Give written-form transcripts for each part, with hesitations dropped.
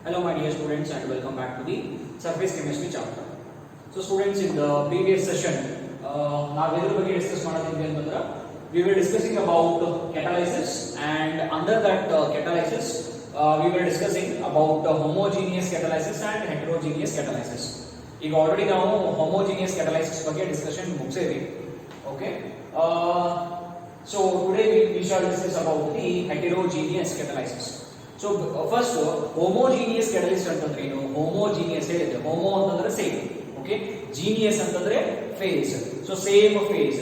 Hello my dear students and welcome back to the surface chemistry chapter. So students, in the previous session we were discussing about catalysis, and under that catalysis we were discussing about homogeneous catalysis and heterogeneous catalysis. ಈಗ already ನಾವು homogeneous catalysis ಬಗ್ಗೆ discussion ಮುಗಿಸಿದ್ವಿ. Okay, so today we shall discuss about the heterogeneous catalysis. So first homogeneous catalyst ಅಂತಂದ್ರೆ ಏನು? homogeneous ಹೇಳಿದ್ರೆ homo ಅಂತಂದ್ರೆ same, okay, genius ಅಂತಂದ್ರೆ phase. So same phase.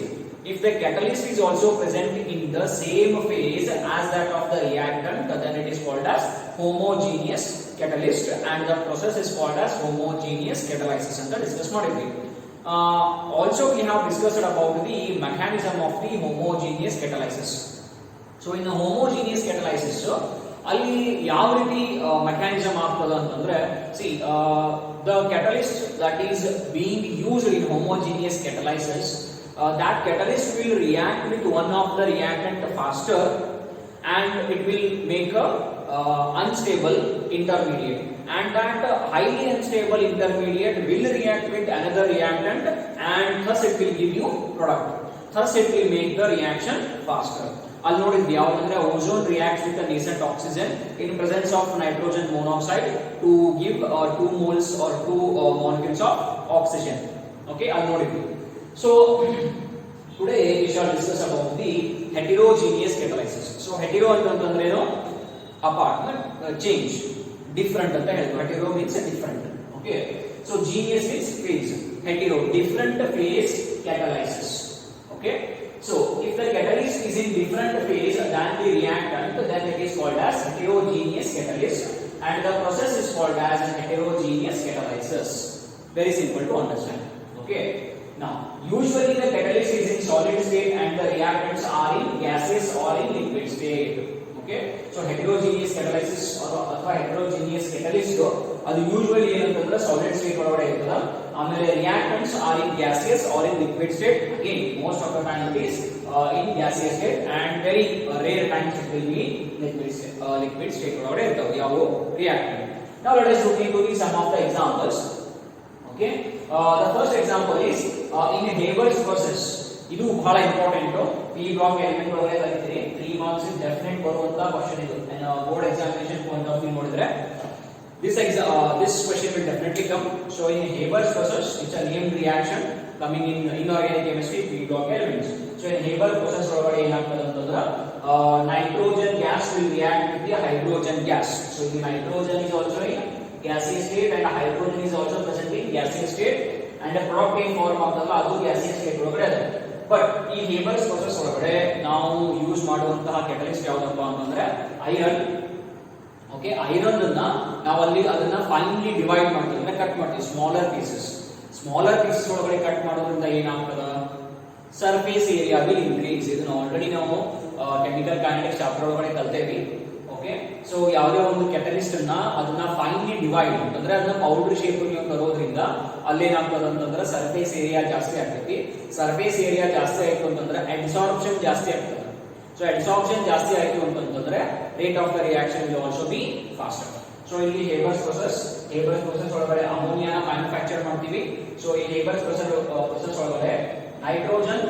If the catalyst is also present in the same phase as that of the reactant, then it is called as homogeneous catalyst, and the process is called as homogeneous catalysis ಅಂತ discuss ಮಾಡಿದ್ವಿ. Also we have discussed about the mechanism of the homogeneous catalysis. So in the homogeneous catalysis ಅಲ್ಲಿ ಯಾವ ರೀತಿ mechanism ಆಗ್ತದೆ ಅಂತಂದ್ರೆ, the catalyst that is being used in homogeneous catalysis, that catalyst will react with one of the reactant faster, and it will make a unstable intermediate, and that highly unstable intermediate will react with another reactant, and thus it will give you product. Thus it will make the reaction faster. ಅಲ್ಲಿ ನೋಡಿದ್ವಿ ಯಾವಂದ್ರೆ ozone reacts with nascent oxygen in presence of nitrogen monoxide to give 2 moles or 2 molecules of oxygen. Okay, ಅಲ್ಲಿ ನೋಡಿದ್ವಿ. So today we shall discuss about the heterogeneous catalysis. So hetero ಅಂತಂದ್ರೆ ಏನು? apart, change, different ಅಂತ ಹೇಳ್ತೀವಿ. hetero means different. Okay, so geneous means phase. hetero different phase catalysis. Okay, so if the catalyst is in different phase than the reactant, then it is called as heterogeneous catalyst, and the process is called as heterogeneous catalysis. Very simple to understand. Okay, now usually the catalyst is in solid state and the reactants are in gaseous or in liquid state. Okay, so heterogeneous catalysis ಅಥವಾ heterogeneous catalyst ಅದು usually ಏನಂತಂದ್ರೆ solid state ಒಳಗಡೆ ಇರ್ತದೆ. ಆಮೇಲೆ reactants are in gaseous or in liquid state. Again, most of the time it is in gaseous state, and very rare times it will be liquid state ಒಳಗಡೆ ಇರ್ತವೆ ಯಾವ reactant. Now let us look into some of the examples. Okay, the first example is in Haber's process. ಇದು ಬಹಳ important. ಈ block element ಒಳಗಡೆ ಕಲಿತೀರಿ. 3 marks definite ಬರುವಂತ question ಇದು. Board examination point of view ನೋಡಿದ್ರೆ this question will definitely come. So in Haber's process, it's a named reaction coming in inorganic chemistry, P block elements. So in Haber's process ಒಳಗಡೆ ಏನಾಗ್ತದೆ ಅಂತಂದ್ರೆ nitrogen gas will react with the hydrogen gas. So the nitrogen is also in gaseous state and hydrogen is also present in gaseous state, and a product in form ಆಗ್ತದಲ್ಲ ಅದು gaseous state ಒಳಗಡೆ ಇದೆ. But ಈ Haber's process ಒಳಗಡೆ ನಾವು use ಮಾಡುವಂತಹ catalyst ಯಾವುದಪ್ಪ ಅಂತಂದ್ರೆ ಐರನ್. ಓಕೆ, ಐರನ್ ಅನ್ನ ನಾವು ಅಲ್ಲಿ ಅದನ್ನ ಫೈನ್ಲಿ ಡಿವೈಡ್ ಮಾಡ್ತೀವಿ, ಅಂದ್ರೆ ಕಟ್ ಮಾಡ್ತೀವಿ ಸ್ಮಾಲರ್ ಪೀಸಸ್ ಒಳಗಡೆ ಕಟ್ ಮಾಡೋದ್ರಿಂದ ಏನಾಗ್ತದ? Surface area will increase. ಇದನ್ನ ಆಲ್ರೆಡಿ ನಾವು ಕೆಮಿಕಲ್ ಕೈನೆಟಿಕ್ಸ್ ಚಾಪ್ಟರ್ ಒಳಗಡೆ ಕಲ್ತೇವಿ. ಓಕೆ, ಸೊ ಯಾವುದೇ ಒಂದು ಕೆಟಲಿಸ್ಟ್ ಅನ್ನ ಅದನ್ನ ಫೈನ್ಲಿ ಡಿವೈಡ್ ಅಂತಂದ್ರೆ ಅದನ್ನ ಪೌಡರ್ ಶೇಪ್ ನೀವು ತರೋದ್ರಿಂದ ಅಲ್ಲೇನಾಗ್ತದೆ ಅಂತಂದ್ರೆ ಸರ್ಫೇಸ್ ಏರಿಯಾ ಜಾಸ್ತಿ ಆಗ್ತೈತಿ. ಸರ್ಫೇಸ್ ಏರಿಯಾ ಜಾಸ್ತಿ ಆಯ್ತು ಅಂತಂದ್ರೆ ಅಬ್ಸಾರ್ಪ್ಷನ್ ಜಾಸ್ತಿ ಆಗ್ತದೆ. ಸೊ ಅಬ್ಸಾರ್ಪ್ಷನ್ ಜಾಸ್ತಿ ಆಯ್ತು ಅಂತಂದ್ರೆ rate of the reaction will also be faster. So ಇಲ್ಲಿ ಹೇಬರ್ಸ್ ಪ್ರೊಸೆಸ್ ಒಳಗಡೆ ಅಮೋನಿಯಾನ ಮ್ಯಾನುಫ್ಯಾಕ್ಚರ್ ಮಾಡ್ತೀವಿ. ಸೊ ಈ ಹೇಬರ್ಸ್ ಪ್ರೊಸೆಸ್ ಒಳಗಡೆ nitrogen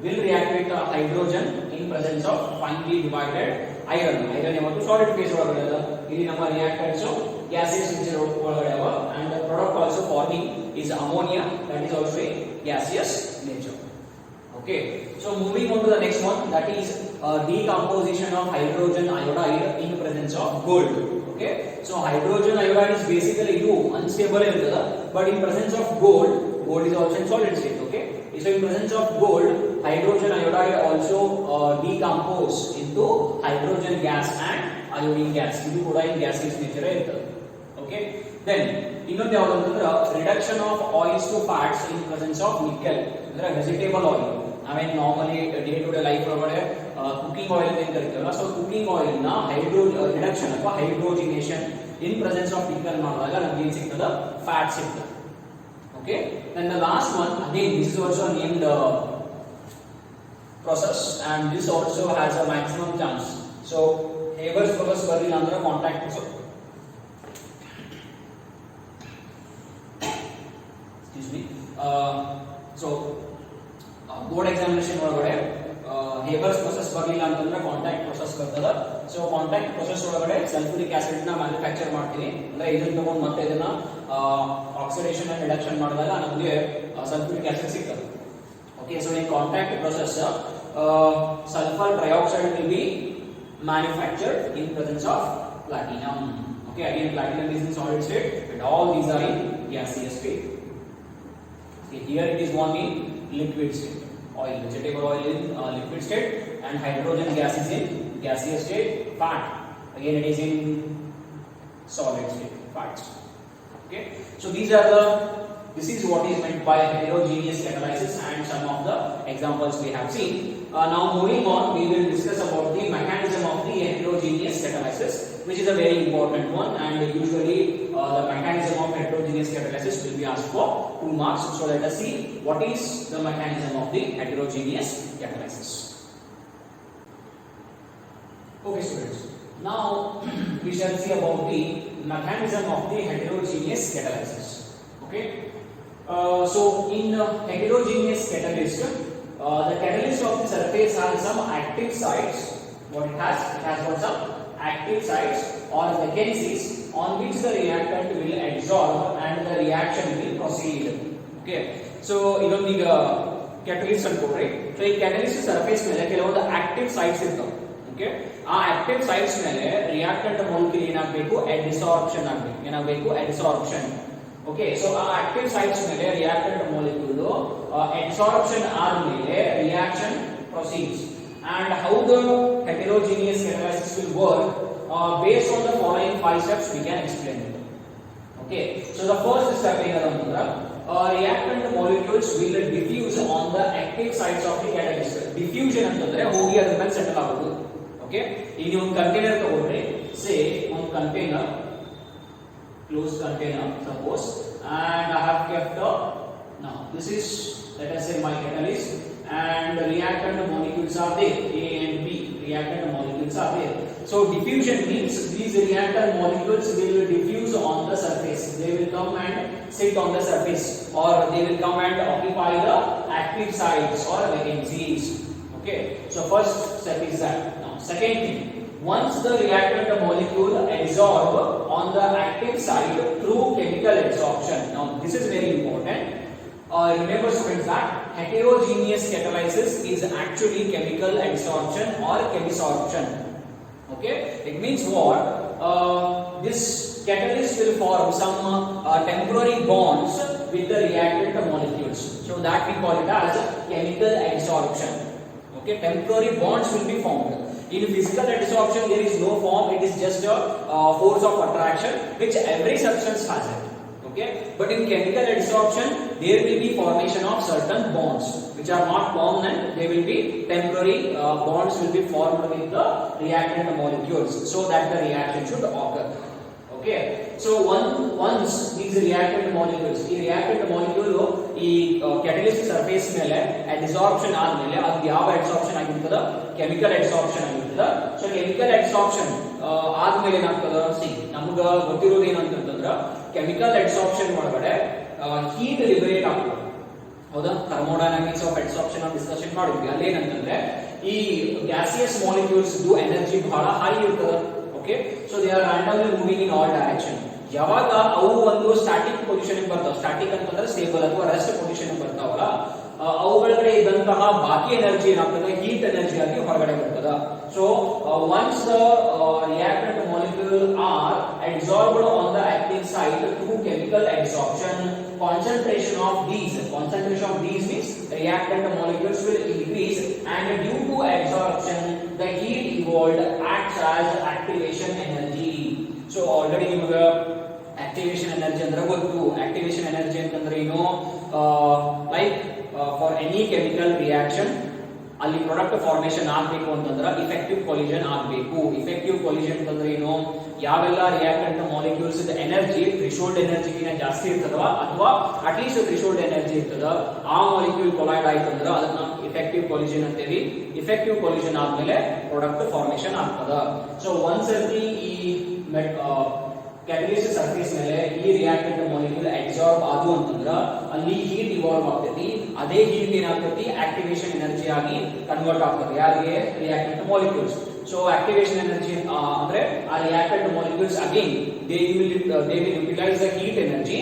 will react with hydrogen in presence of finely divided iron. Iron ಯಾವುದು solid phase ಒಳಗಡೆ ಇದೆ. ಇಲ್ಲಿ ನಮ್ಮ reactants gaseous nature ಒಳಗಡೆ ಅವ, and the product also forming is ammonia, that is also a gaseous nature. Okay, so moving on to the next one, that is decomposition of hydrogen iodide in presence of gold. Okay, so hydrogen iodide is basically ಇದು unstable ಇರ್ತದೆ, but in presence of gold is also in solid state. Okay, so in presence of gold, hydrogen iodide also decompose into hydrogen gas and iodine gas. ಇದು ಕೂಡ in gaseous nature ಇರ್ತದೆ. Okay, then ಇನ್ನೊಂದು ಯಾವುದು ಅಂತಂದ್ರೆ reduction of oils to fats in presence of nickel, ಅಂದ್ರೆ vegetable oil. ನಾವೇನು normally day to day life ಒಳಗಡೆ cooking oil ಅಂತ ಕರಿತೀವಲ್ಲ, ಸೊ ಕುಕಿಂಗ್ ಆಯಿಲ್ ನ ರಿಡಕ್ಷನ್ ಅಥವಾ ಹೈಡ್ರೋಜಿನೇಷನ್ ಇನ್ ಪ್ರೆಸೆನ್ಸ್ ಆಫ್ ನಿಕಲ್ ಮಾಡಿದಾಗ ನಮ್ಗೆ ಏನು ಸಿಗ್ತದೆ? ಫ್ಯಾಟ್ ಸಿಗ್ತದೆ. Okay, then the last one, again this is also named process, and this also has a maximum chance. So Haber's process ಬರ್ಲಿಲ್ಲ ಅಂದ್ರೆ ಕಾಂಟ್ಯಾಕ್ಟ್ ಸೊ ಬೋರ್ಡ್ ಎಕ್ಸಾಮಿನೇಷನ್ ಒಳಗಡೆ Haber's process ಬರಲಿಲ್ಲ ಅಂತಂದ್ರೆ ಕಾಂಟ್ಯಾಕ್ಟ್ ಪ್ರೊಸೆಸ್ ಬರ್ತದ. ಸೊ ಕಾಂಟ್ಯಾಕ್ಟ್ ಪ್ರೊಸೆಸ್ ಒಳಗಡೆ sulphuric acid ನ manufacture ಮಾಡ್ತೀವಿ, ಅಂದ್ರೆ ಇದನ್ನ ತಗೊಂಡು ಮತ್ತೆ ಇದನ್ನ ಆಕ್ಸಿಡೇಷನ್ ಅಂಡ್ ರಿಡಕ್ಷನ್ ಮಾಡಿದಾಗ ನಮಗೆ ಸಲ್ಫ್ಯೂರಿಕ್ ಆಸಿಡ್ ಸಿಗ್ತದೆ. Okay, so in contact process, sulfur trioxide will be manufactured in presence of platinum. Okay, again platinum is in solid state, and all these are in gaseous state. Okay, here it is one in liquid state. Oil, vegetable oil in liquid state, and hydrogen gas is in gaseous state. Fat, again it is in solid state. Fats. Okay, so this is what is meant by heterogeneous catalysis, and some of the examples we have seen. Now moving on, we will discuss about the mechanism of the heterogeneous catalysis, which is a very important one, and usually the mechanism of heterogeneous catalysis will be asked for 2 marks. So let us see what is the mechanism of the heterogeneous catalysis. Okay students, now we shall see about the mechanism of the heterogeneous catalysis. Okay, so in heterogeneous catalyst, the catalyst of the surface has some active sites. What it has got some active sites or vacancies on which the reactant will adsorb and the reaction will proceed. Okay, so ಇದೊಂದು ಈಗ catalyst ಅನ್ಕೊಂಡ್ರೆ, so ಈ catalyst surface ಮೇಲೆ ಕೆಲವೊಂದು active sites ಇರ್ತವೆ. Okay, ಆ active sites ಮೇಲೆ reactant molecule ಏನಾಗಬೇಕು, adsorption ಆಗಬೇಕು. ಏನಾಗಬೇಕು, adsorption. Okay, so our active sites ಮೇಲೆ reactant molecule adsorption ಆದ್ಮೇಲೆ reaction proceeds, and how the heterogeneous catalysis will work, based on the following 5 steps we can explain it. Okay, so the first step ಏನಂತಂದ್ರೆ reactant molecules will diffuse on the active sites of the catalyst. Diffusion ಅಂತಂದ್ರೆ ಹೋಗಿ ಅದರ ಮೇಲೆ settle ಆಗೋದು. Okay, ಈಗ ಒಂದು container ತಗೊಂಡ್ರೆ, say ಒಂದು container, closed container suppose, and I have kept now this is, let us say, my catalyst, and the reactant molecules are there, A and B reactant molecules are there. So diffusion means these reactant molecules will diffuse on the surface. They will come and sit on the surface, or they will come and occupy the active sites or vacancies. Okay, so first step is that. Now second thing, once the reactant molecule adsorb on the active site through chemical adsorption. Now this is very important. Remember students that heterogeneous catalysis is actually chemical adsorption or chemisorption. Okay, it means what? This catalyst will form some temporary bonds with the reactant molecules. So that we call it as chemical adsorption. Okay, temporary bonds will be formed. In physical adsorption, there is no form; it is just a force of attraction, which every substance has it. Okay, but in chemical adsorption, there will be formation of certain bonds, which are not permanent. They will be temporary bonds will be formed with the reactant molecules, so that the reaction should occur. Okay, so once these reactant molecules, ಈ reactant molecule ಈ catalyst surface ಮೇಲೆ adsorption ಆದ್ಮೇಲೆ ಅದು ಯಾವ adsorption ಆಗಿರ್ತದ, chemical adsorption ಆಗಿರ್ತದ. So chemical adsorption ಆದ್ಮೇಲೆ ಏನಾಗ್ತದ, ಸಿ ನಮಗ ಗೊತ್ತಿರೋದು ಏನಂತಂದ್ರೆ chemical adsorption ಒಳಗಡೆ heat liberate ಆಗ್ತದೆ. ಹೌದಾ, thermodynamics of adsorption ನಾವು ಡಿಸ್ಕಷನ್ ಮಾಡಿದ್ವಿ. ಅಲ್ಲಿ ಏನಂತಂದ್ರೆ ಈ gaseous molecules ಎನರ್ಜಿ ಬಹಳ ಹೈ ಇರ್ತದೆ. Okay, so they are randomly moving in all direction. ಯಾವಾಗ ಅವು ಒಂದು ಸ್ಟಾಟಿಕ್ ಪೊಸಿಷನ್ ಬರ್ತಾವ, ಸ್ಟಾಟಿಕ್ ಅಂತಂದ್ರೆ ಸ್ಟೇಬಲ್ ಅಥವಾ ರೆಸ್ಟ್ ಪೊಸಿಷನ್ ಬರ್ತಾವಲ್ಲ, ಅವುಗಳಗಡೆ ಇದ್ದಂತಹ ಬಾಕಿ ಎನರ್ಜಿ ಏನಾಗ್ತದೆ, ಹೀಟ್ ಎನರ್ಜಿ ಆಗಿ ಹೊರಗಡೆ ಬರ್ತದ. So once the reactant molecule are adsorbed on the active site through chemical adsorption, concentration of these means reactant molecules will increase, and due to adsorption the heat evolved acts as activation energy. So already ನಿಮಗೆ activation energy ಅಂದ್ರೆ ಗೊತ್ತು. activation energy ಅಂತಂದ್ರೆ ಏನು, like for any chemical reaction ಅಲ್ಲಿ product formation ಆಗಬೇಕು ಅಂತಂದ್ರೆ effective collision ಆಗಬೇಕು. Effective collision ಅಂತಂದ್ರೆ ಏನು, ಯಾವೆಲ್ಲ ರಿಯಾಕ್ಟೆಂಟ್ ಮಾಲಿಕ್ಯೂಲ್ಸ್ ಎನರ್ಜಿ ಥ್ರೆಶೋಲ್ಡ್ ಎನರ್ಜಿಗಿಂತ ಜಾಸ್ತಿ ಇರ್ತದವ ಅಥವಾ ಅಟ್ಲೀಸ್ಟ್ ಥ್ರೆಶೋಲ್ಡ್ ಎನರ್ಜಿ ಇರ್ತದ, ಆ ಮಾಲಿಕ್ಯೂಲ್ ಕೊಲೈಡ್ ಆಯ್ತು ಅಂದ್ರೆ ಅದನ್ನ ಇಫೆಕ್ಟಿವ್ ಕೊಲಿಷನ್ ಅಂತೇವಿ. ಇಫೆಕ್ಟಿವ್ ಕೊಲಿಷನ್ ಆದ್ಮೇಲೆ ಪ್ರಾಡಕ್ಟ್ ಫಾರ್ಮೇಷನ್ ಆಗ್ತದ. ಸೊ ಒಂದ್ಸರ್ತಿ ಈ ಕ್ಯಾಟಲಿಸ್ಟ್ ಸರ್ಫೇಸ್ ಮೇಲೆ ಈ ರಿಯಾಕ್ಟೆಂಟ್ ಮಾಲಿಕ್ಯೂಲ್ ಮಾಲಿಕ್ಯೂಲ್ ಅಬ್ಸಾರ್ಬ್ ಆದು ಅಂತಂದ್ರ ಅಲ್ಲಿ ಹೀಟ್ ಇವಾಲ್ವ್ ಆಗ್ತೈತಿ. ಅದೇ ಹೀಟ್ ಏನಾಗ್ತೈತಿ ಆಕ್ಟಿವೇಶನ್ ಎನರ್ಜಿ ಆಗಿ ಕನ್ವರ್ಟ್ ಆಗ್ತದೆ ಯಾರಿಗೆ reactant molecules. So activation energy ಅಂದ್ರೆ ಆ reactant molecules again they will utilize the heat energy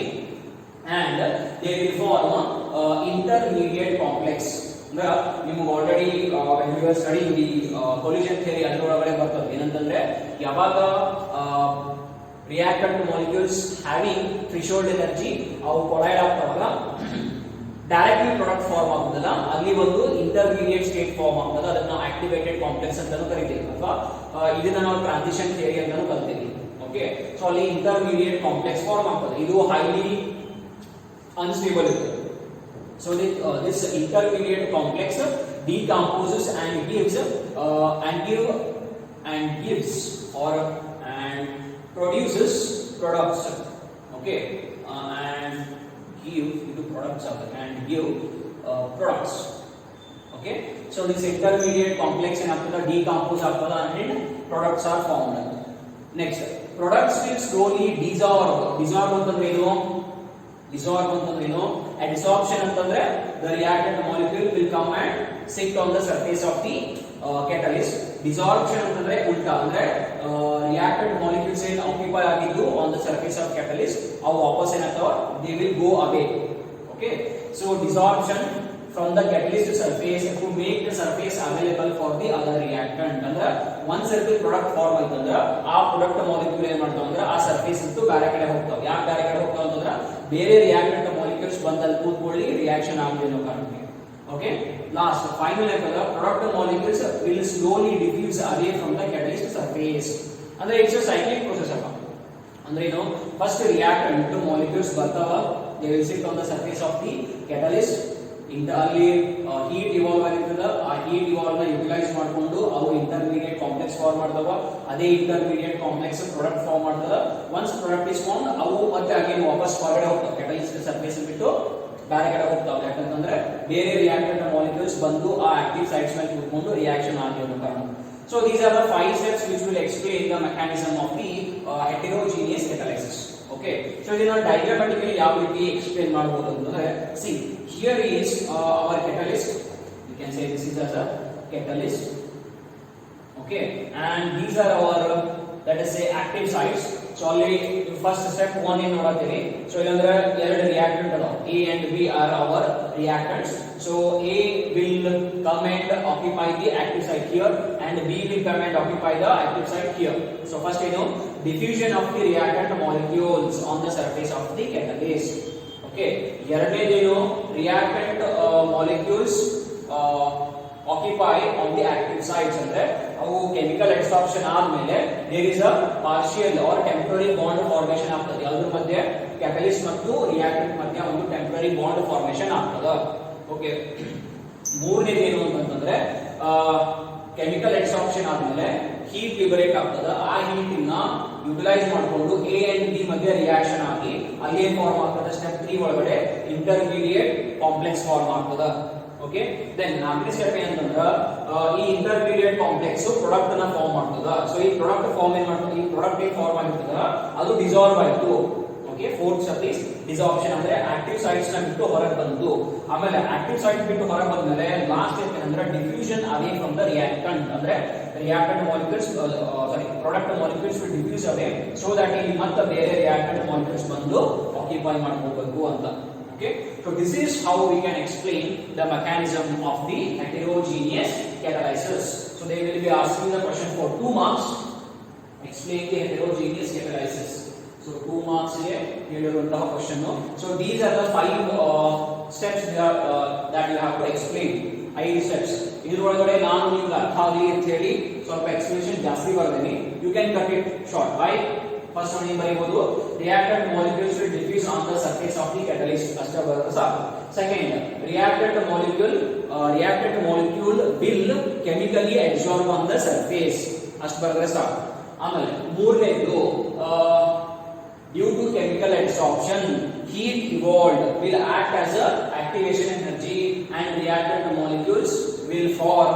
and they will form intermediate complex. ಅಂದ್ರೆ ನಿಮಗೆ already when you are studying the collision theory ಅದರೊಳಗಡೆ ಬರ್ತದೆ ಏನಂತಂದ್ರೆ ಯಾವಾಗ reactant molecules having threshold energy ಅವು collide ಆಗ್ತಾವಲ್ಲ directly product form ಆಗುತ್ತಲ್ಲ ಅಲ್ಲಿ ಒಂದು ಇಂಟರ್ಮೀಡಿಯೇಟ್ ಸ್ಟೇಟ್ ಫಾರ್ಮ್ ಆಗ್ತದೆ. ಅದನ್ನ ನಾವು ಆಕ್ಟಿವೇಟೆಡ್ ಕಾಂಪ್ಲೆಕ್ಸ್ ಅಂತಾನೂ ಕರಿತೀವಿ ಅಥವಾ ಇದನ್ನ ನಾವು ಟ್ರಾನ್ಸಿಷನ್ ಥಿಯರಿ ಅಂತಾನೂ ಕರಿತೀವಿ. ಓಕೆ, ಸೊ ಅಲ್ಲಿ ಇಂಟರ್ಮೀಡಿಯೇಟ್ ಕಾಂಪ್ಲೆಕ್ಸ್ ಫಾರ್ಮ್ ಆಗ್ತದೆ. ಇದು ಹೈಲಿ ಅನ್ಸ್ಟೇಬಲ್ ಇರ್ತದೆ. So this intermediate complex decomposes and gives or and produces products. Okay, and give products and give products. Okay, so this intermediate complex and decompose and products are formed. Next, products will slowly dissolve. Dissolve ಅಂತಂದ್ರೇನು adsorption ಅಂತಂದ್ರೆ the reactant molecule will come and sit on the surface of the catalyst. Desorption ಅಂತಂದ್ರೆ ಉಲ್ಟಾ ಅಂದ್ರೆ reactant molecules ಏನು occupy ಆಗಿದ್ದು on the surface of catalyst ಅವು ವಾಪಸ್ ಏನಾಗ್ತಾವ they will go away. Okay, so desorption from the catalyst surface to make the surface available for the other reactant. ಅಂದ್ರೆ one circle product form ಆಯ್ತಂದ್ರ ಆ product molecule ಏನ್ ಮಾಡ್ತಾವ ಅಂದ್ರೆ ಆ surface ಅಂತೂ ಬೇರೆ ಕಡೆ ಹೋಗ್ತಾವ. ಯಾಕೆ ಬೇರೆ ಕಡೆ ಹೋಗ್ತಾವ ಅಂತಂದ್ರೆ ಬೇರೆ ರಿಯಾಕ್ಟೆಂಟ್ ಮಾಲಿಕ್ಯೂಲ್ಸ್ ಬಂದಲ್ಲಿ ಕೂತ್ಕೊಳ್ಳಿ ರಿಯಾಕ್ಷನ್ ಆಗಲಿ ಅನ್ನೋ ಕಾರಣಕ್ಕೆ. ಓಕೆ, ಲಾಸ್ಟ್ ಫೈನಲ್ ಯಾಕಂದ್ರೆ product molecules will slowly diffuse away from the catalyst surface. ಅಂದ್ರೆ ಇಟ್ಸ್ ಅ ಸೈಕ್ಲಿಕ್ ಪ್ರೋಸೆಸ್ ಅಪ್ಪ. ಅಂದ್ರೆ ಏನು ಫಸ್ಟ್ ರಿಯಾಕ್ಟೆಂಟ್ ಮಾಲಿಕ್ಯೂಲ್ಸ್ ಬರ್ತಾವ, they will sit on the surface of the catalyst. ಅಲ್ಲಿ ಹೀಟ್ ಇವಾಲ್ವ್ ಆಗಿರ್ತದ, ಆ heat evolve ನ ಯುಟಿಲೈಸ್ ಮಾಡಿಕೊಂಡು ಅವು ಇಂಟರ್ಮೀಡಿಯೇಟ್ ಕಾಂಪ್ಲೆಕ್ಸ್ ಫಾರ್ಮ್ ಮಾಡ್ತಾವ. ಅದೇ ಇಂಟರ್ಮೀಡಿಯೇಟ್ ಕಾಂಪ್ಲೆಕ್ಸ್ ಪ್ರಾಡಕ್ಟ್ ಫಾರ್ಮ್ ಮಾಡ್ತದ. ಒನ್ಸ್ ಪ್ರಾಡಕ್ಟ್ ಇಸ್ ಫಾರ್ಮ್ ಅವು ಮತ್ತೆ ಅಗೇನ್ ವಾಪಸ್ ಹೊರಗಡೆ ಹೋಗ್ತಾವ, ಕ್ಯಾಟಲಿಸ್ಟ್ ಸರ್ಫೇಸ್ ಬಿಟ್ಟು ಬೇರೆ ಕಡೆ ಹೋಗ್ತಾವ. ಯಾಕಂತಂದ್ರೆ ಬೇರೆ ರಿಯಾಕ್ಟೆಂಟ್ ಮಾಲಿಕ್ಯೂಲ್ಸ್ ಬಂದು ಆ ಆಕ್ಟಿವ್ ಸೈಟ್ಸ್ ಮೇಲೆ ಕೂತ್ಕೊಂಡು ರಿಯಾಕ್ಷನ್ ಆಗಿರೋ ಕಾರಣ. So these are the 5 steps which will explain the mechanism of the heterogeneous catalysis. Okay, so ಇದನ್ನ diagrammatically ಯಾವ ರೀತಿ explain ಮಾಡಬಹುದು ಅಂತಂದ್ರೆ see here is our catalyst. You can say this is as a catalyst. Okay, and these are our let us say active sites. So ಅಲ್ಲಿ first step 1 ಏನು ನೋಡ್ತೀವಿ. So ಇಲ್ಲಂದ್ರೆ ಎರಡು ರಿಯಾಕ್ಟೆಂಟ್ ಅದಾವ, A and B are our reactants. So A will come and occupy the active site here and B will come and occupy the active site here. So first diffusion of the reactant molecules on the surface of the catalyst. Okay, ಎರಡನೇದೇನು reactant molecules occupy on the active sites ಅಂದ್ರೆ ಅವು chemical absorption ಆದ್ಮೇಲೆ there is a partial or temporary bond formation ಆಗ್ತದೆ. ಅದರ ಮಧ್ಯೆ catalyst ಮತ್ತು reactant ಮಧ್ಯೆ ಒಂದು temporary bond formation ಆಗ್ತದೆ. ಓಕೆ, ಮೂರನೇದು ಏನು ಅಂತಂದ್ರೆ ಕೆಮಿಕಲ್ ಅಬ್ಸಾರ್ಪ್ಷನ್ ಆದ್ಮೇಲೆ ಹೀಟ್ ಲಿಬರೇಟ್ ಆಗ್ತದೆ. ಆ ಹೀಟ್ ನ ಯುಟಿಲೈಸ್ ಮಾಡಿಕೊಂಡು A and B ಮಧ್ಯೆ ರಿಯಾಕ್ಷನ್ ಆಗಿ ಅಲ್ಲಿ ಏನು ಫಾರ್ಮ್ ಆಗ್ತದೆ ಸ್ಟೆಪ್ 3 ಒಳಗಡೆ ಇಂಟರ್ಮೀಡಿಯೇಟ್ ಕಾಂಪ್ಲೆಕ್ಸ್ ಫಾರ್ಮ್ ಆಗ್ತದೆ. ಓಕೆ, ದೆನ್ ನಾಲ್ಕನೇ ಸ್ಟೆಪ್ ಏನಂತಂದ್ರೆ ಈ ಇಂಟರ್ಮೀಡಿಯೇಟ್ ಕಾಂಪ್ಲೆಕ್ಸ್ ಪ್ರಾಡಕ್ಟ್ ನ ಫಾರ್ಮ್ ಮಾಡ್ತದ. ಸೊ ಈ ಪ್ರಾಡಕ್ಟ್ ಫಾರ್ಮ್ ಏನ್ ಮಾಡ್ತದೆ, ಈ ಪ್ರಾಡಕ್ಟ್ ಏನ್ ಫಾರ್ಮ್ ಆಗಿರ್ತದ ಅದು ಡಿಸಾಲ್ವ್ ಆಯ್ತು. ಓಕೆ, ಫೋರ್ತ್ ಸ್ಟೆಪ್ ಇಸ್ ಡಿಸಾರ್ಪ್ಷನ್ ಅಂದ್ರೆ ಆಕ್ಟಿವ್ ಸೈಟ್ಸ್ ನ ಬಿಟ್ಟು ಹೊರಗೆ ಬಂದು, ಆಮೇಲೆ ಆಕ್ಟಿವ್ ಸೈಟ್ ಬಿಟ್ಟು ಹೊರಗೆ ಬಂದ್ಮೇಲೆ ಲಾಸ್ಟ್ ಸ್ಟೆಪ್ ಏನಂದ್ರೆ diffusion away from the reactant. ಅಂದ್ರೆ reactant molecules product molecules will diffuse away so that ಇಲ್ಲಿ ಮತ್ತೆ ಬೇರೆ ರಿಯಾಕ್ಟೆಂಟ್ ಮಾಲಿಕ್ಯೂಲ್ಸ್ ಬಂದು ಆಕ್ಯುಪೈ ಮಾಡ್ಕೋಬೇಕು ಅಂತ. Okay, so this is how we can explain the mechanism of the heterogeneous catalysis. So they will be asking the question for 2 marks. Explain the heterogeneous catalysis. So 2 marks here ಹೇಳಿರುವಂತಹ question. So these are the 5 steps that you have to explain. 5 steps. ಇದರೊಳಗಡೆ ನಾನು ನಿಮಗೆ ಅರ್ಥ ಆಗಲಿ ಅಂತ ಹೇಳಿ ಸ್ವಲ್ಪ explanation ಜಾಸ್ತಿ ಬರ್ತೀನಿ. You can cut it short. Why? First one ಏನು ಬರೀಬಹುದು, reactant molecules will diffuse on the surface of the catalyst. ಅಷ್ಟೇ ಬರುತ್ತೆ ಸಾಕು. Second, reactant molecule will chemically absorb on the surface. ಅಷ್ಟು ಬರೆದ್ರೆ ಸಾಕು. ಆಮೇಲೆ ಮೂರನೇದು due to chemical absorption heat evolved will act as a activation energy and reactant molecules will form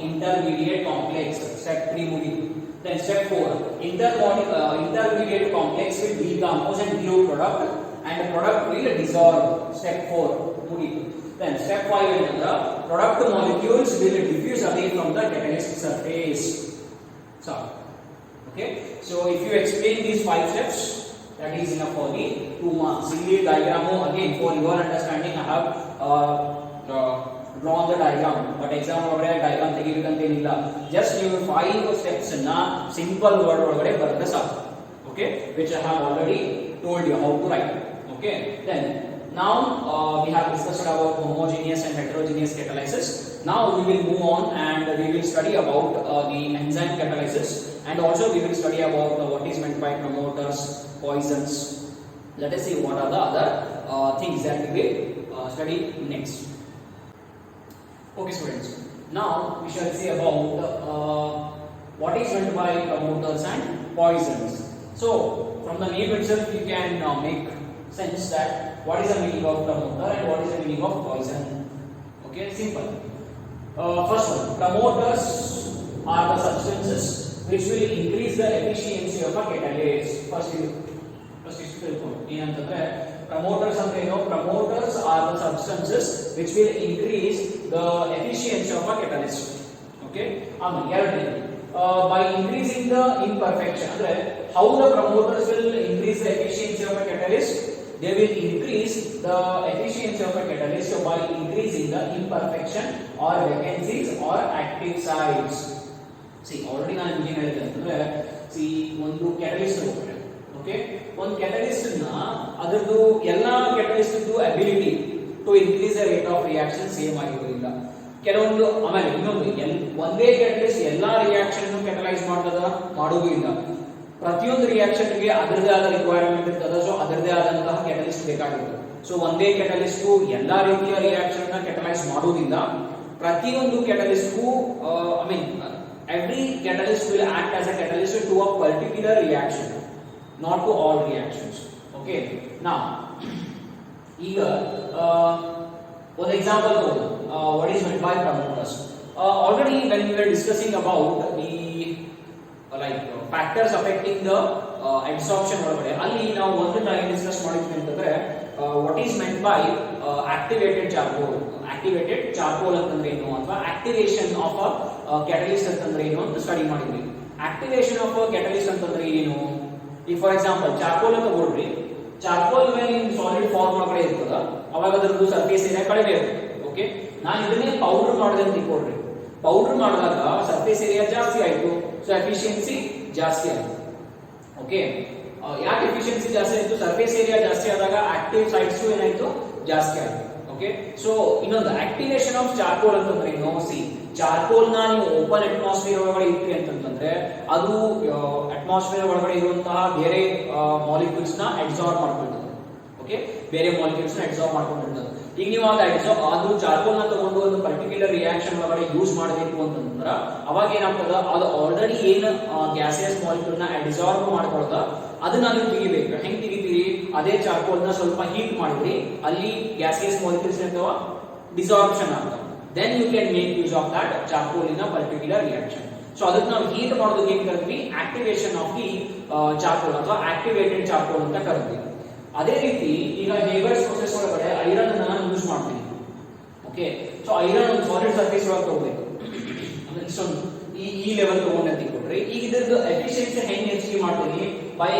intermediate complex. Step 3 ಮುಗಿತು. Then step 4, intermediate complex will decompose and give product and the product will dissolve. Step 4 ಮುಗಿತು. Then step 5 ಏನಂದ್ರೆ product molecules will diffuse away from the catalyst surface. So okay, so if you explain these 5 steps, that is enough for the 2 marks. ಇಲ್ಲಿ diagram again for your understanding I have drawn the diagram, but exam ಒಳಗಡೆ diagram ತೆಗಿಬೇಕಂತ ಏನಿಲ್ಲ. just ನೀವು 5 steps ಅನ್ನ simple word ಒಳಗಡೆ ಬರೆದ್ರೆ ಸಾಕು. okay, which I have already told you how to write. okay, then now we have discussed about homogeneous and heterogeneous catalysis. Now we will move on and we will study about the enzyme catalysis, and also we will study about what is meant by promoters, poisons. Let us see what are the other things that we will study next. Okay students, now we shall see about what is meant by promoters and poisons. So from the name itself you can make sense that what is the meaning of promoter and what is the meaning of poison. Okay, simple. First one, promoters are the substances which will increase the efficiency of a catalyst. First ಏನಂತಂದ್ರೆ promoters ಅಂದ್ರೆ ಏನು? Promoters are the substances which will increase the efficiency of a catalyst. Okay, ಆಮೇಲೆ ಎರಡನೇ by increasing the imperfection, ಅಂದ್ರೆ how the promoters will increase the efficiency of a catalyst? They will increase the efficiency of a catalyst by increasing the imperfection or vacancies or active sites. See, already ನಾನು ಏನು ಹೇಳಿದೆ ಅಂತಂದ್ರೆ see ಒಂದು catalyst ಹೋಗ್ತಾರೆ. okay, ಒಂದು catalyst ನ ಅದರದ್ದು ಎಲ್ಲಾ catalyst ದು ability to increase the rate of reaction same ಆಗಿರೋದಿಲ್ಲ. ಕೆಲವೊಂದು ಆಮೇಲೆ ಇನ್ನೊಂದು ಒಂದೇ catalyst ಎಲ್ಲಾ ರಿಯಾಕ್ಷನ್ ಅನ್ನು catalyze ಮಾಡೋದಿಲ್ಲ. ಪ್ರತಿಯೊಂದು ರಿಯಾಕ್ಷನ್ ಗೆ ಅದರದೇ ಆದ ರಿಕ್ವೈರ್ಮೆಂಟ್ ಇರ್ತದೆ. ಸೊ ಅದರದೇ ಆದಂತಹ ಕ್ಯಾಟಲಿಸ್ಟ್ ಬೇಕಾಗಿರುತ್ತೆ. ಸೊ ಒಂದೇ ಕ್ಯಾಟಲಿಸ್ಟ್ ಎಲ್ಲಾ ರೀತಿಯ ರಿಯಾಕ್ಷನ್ ಅನ್ನು ಕ್ಯಾಟಲೈಸ್ ಮಾಡುವುದಿಲ್ಲ. ಪ್ರತಿಯೊಂದು catalyst I mean every catalyst will act as a catalyst to a particular reaction, not to all reactions. okay, now ಈಗ one example what is meant by promoters. Already when we were discussing about the like factors affecting the absorption ಒಳಗಡೆ ಅಲ್ಲಿ ನಾವು ಒಂದು time discuss ಮಾಡಿದ್ವಿ ಅಂತಂದ್ರೆ what is meant by activated charcoal. activated charcoal ಅಂತಂದ್ರೆ ಏನು ಅಥವಾ activation of a catalyst ಅಂತಂದ್ರೆ ಏನು ಅಂತ ಸ್ಟಡಿ ಮಾಡಿದ್ವಿ. activation of a catalyst ಅಂತಂದ್ರೆ ಏನು? ಈಗ ಫಾರ್ ಎಕ್ಸಾಂಪಲ್ ಚಾರ್ಕೋಲ್ ಅಂತ ತಗೊಳ್ರಿ. ಚಾರ್ಕೋಲ್ ಮೇಲೆ ಸಾಲಿಡ್ ಫಾರ್ಮ್ ಒಳಗಡೆ ಇರ್ತದ, ಅವಾಗ ಅದರದ್ದು ಸರ್ಫೇಸ್ ಏರಿಯಾ ಕಡಿಮೆ ಇರುತ್ತೆ. ಓಕೆ, ನಾನು ಇದನ್ನೇ ಪೌಡರ್ ಮಾಡಿದೆ ಅಂತ ತಿಳ್ಕೊಳ್ರಿ. ಪೌಡರ್ ಮಾಡಿದಾಗ ಸರ್ಫೇಸ್ ಏರಿಯಾ ಜಾಸ್ತಿ ಆಯ್ತು, ಸೊ ಎಫಿಷಿಯನ್ಸಿ ಜಾಸ್ತಿ ಆಯ್ತು. ಓಕೆ, ಯಾಕೆ ಎಫಿಷಿಯನ್ಸಿ ಜಾಸ್ತಿ ಆಯ್ತು? ಸರ್ಫೇಸ್ ಏರಿಯಾ ಜಾಸ್ತಿ ಆದಾಗ ಆಕ್ಟಿವ್ ಸೈಟ್ಸ್ ಏನಾಯ್ತು? ಜಾಸ್ತಿ ಆಯ್ತು. ಓಕೆ, ಸೊ ಇನ್ನೊಂದು ಆಕ್ಟಿವೇಶನ್ ಆಫ್ ಚಾರ್ಕೋಲ್ ಅಂತಂದ್ರೆ ಏನು? ಸಿ, ಚಾರ್ಕೋಲ್ ನ ನೀವು ಓಪನ್ ಅಟ್ಮಾಸ್ಫಿಯರ್ ಒಳಗಡೆ ಇಟ್ರಿ ಅಂತಂದ್ರೆ ಅದು ಅಟ್ಮಾಸ್ಫಿಯರ್ ಒಳಗಡೆ ಇರುವಂತಹ ಬೇರೆ ಮಾಲಿಕ್ಯೂಲ್ಸ್ ನ ಅಬ್ಸಾರ್ಬ್ ಮಾಡ್ಕೊಳ್ತದೆ. ಓಕೆ, ಬೇರೆ ಮಾಲಿಕ್ಯೂಲ್ಸ್ ನ ಅಬ್ಸಾರ್ಬ್ ಮಾಡ್ಕೊಂಡಿರ್ತದೆ. ಈಗ ನೀವು ಅದು ಚಾರ್ಕೋಲ್ ನ ತಗೊಂಡು ಒಂದು ಪರ್ಟಿಕ್ಯುಲರ್ ರಿಯಾಕ್ಷನ್ ಒಳಗಡೆ ಯೂಸ್ ಮಾಡಬೇಕು ಅಂತಂದ್ರೆ ಅವಾಗ ಏನಾಗ್ತದ, ಅದು ಆಲ್ರೆಡಿ ಏನು ಗ್ಯಾಸಿಯಸ್ ಮಾಲಿಕ್ಯೂಲ್ ನ ಅಬ್ಸಾರ್ಬ್ ಮಾಡ್ಕೊಳ್ತಾ ಅದನ್ನ ನೀವು ತೆಗಿಬೇಕು. ಹೆಂಗ್ ತೆಗಿತೀರಿ? ಅದೇ ಚಾರ್ಕೋಲ್ ನ ಸ್ವಲ್ಪ ಹೀಟ್ ಮಾಡಿದ್ರಿ, ಅಲ್ಲಿ ಗ್ಯಾಸಿಯಸ್ ಮಾಲಿಕ್ಯೂಲ್ಸ್ ಇರ್ತಾವ, ಡಿಸಾರ್ಪ್ಷನ್ ಆಗ್ತವೆ. then you can make use of that charcoal in a particular reaction. so ಅದಕ್ಕೆ ನಾವು ಹೀಟ್ ಮಾಡೋದಕ್ಕೆ ಏನು ಕರಿತೀವಿ? ಆಕ್ಟಿವೇಶನ್ ಆಫ್ ದಿ ಚಾರ್ಕೋಲ್ ಅಥವಾ ಆಕ್ಟಿವೇಟೆಡ್ ಚಾರ್ಕೋಲ್ ಅಂತ ಕರಿತೀವಿ. ಅದೇ ರೀತಿ ಈಗ ಹೇಬರ್ಸ್ ಪ್ರೊಸೆಸ್ ಒಳಗಡೆ ಐರನ್ ಅನ್ನ ನಾನು ಯೂಸ್ ಮಾಡ್ತೀನಿ. ಓಕೆ, ಸೊ ಐರನ್ ಒಂದು ಸಾಲಿಡ್ ಸರ್ಫೇಸ್ ಒಳಗೆ ತಗೋಬೇಕು ಅಂದ್ರೆ ಇಷ್ಟೊಂದು ಈ ಲೆವೆಲ್ ತಗೊಂಡು ತಿಳ್ಕೊಡ್ರಿ. ಈಗ ಇದ್ರದ್ದು ಎಫಿಷಿಯನ್ಸಿ ಹೆಂಗೆ ಹೆಚ್ಚಿಗೆ ಮಾಡ್ತೀನಿ? By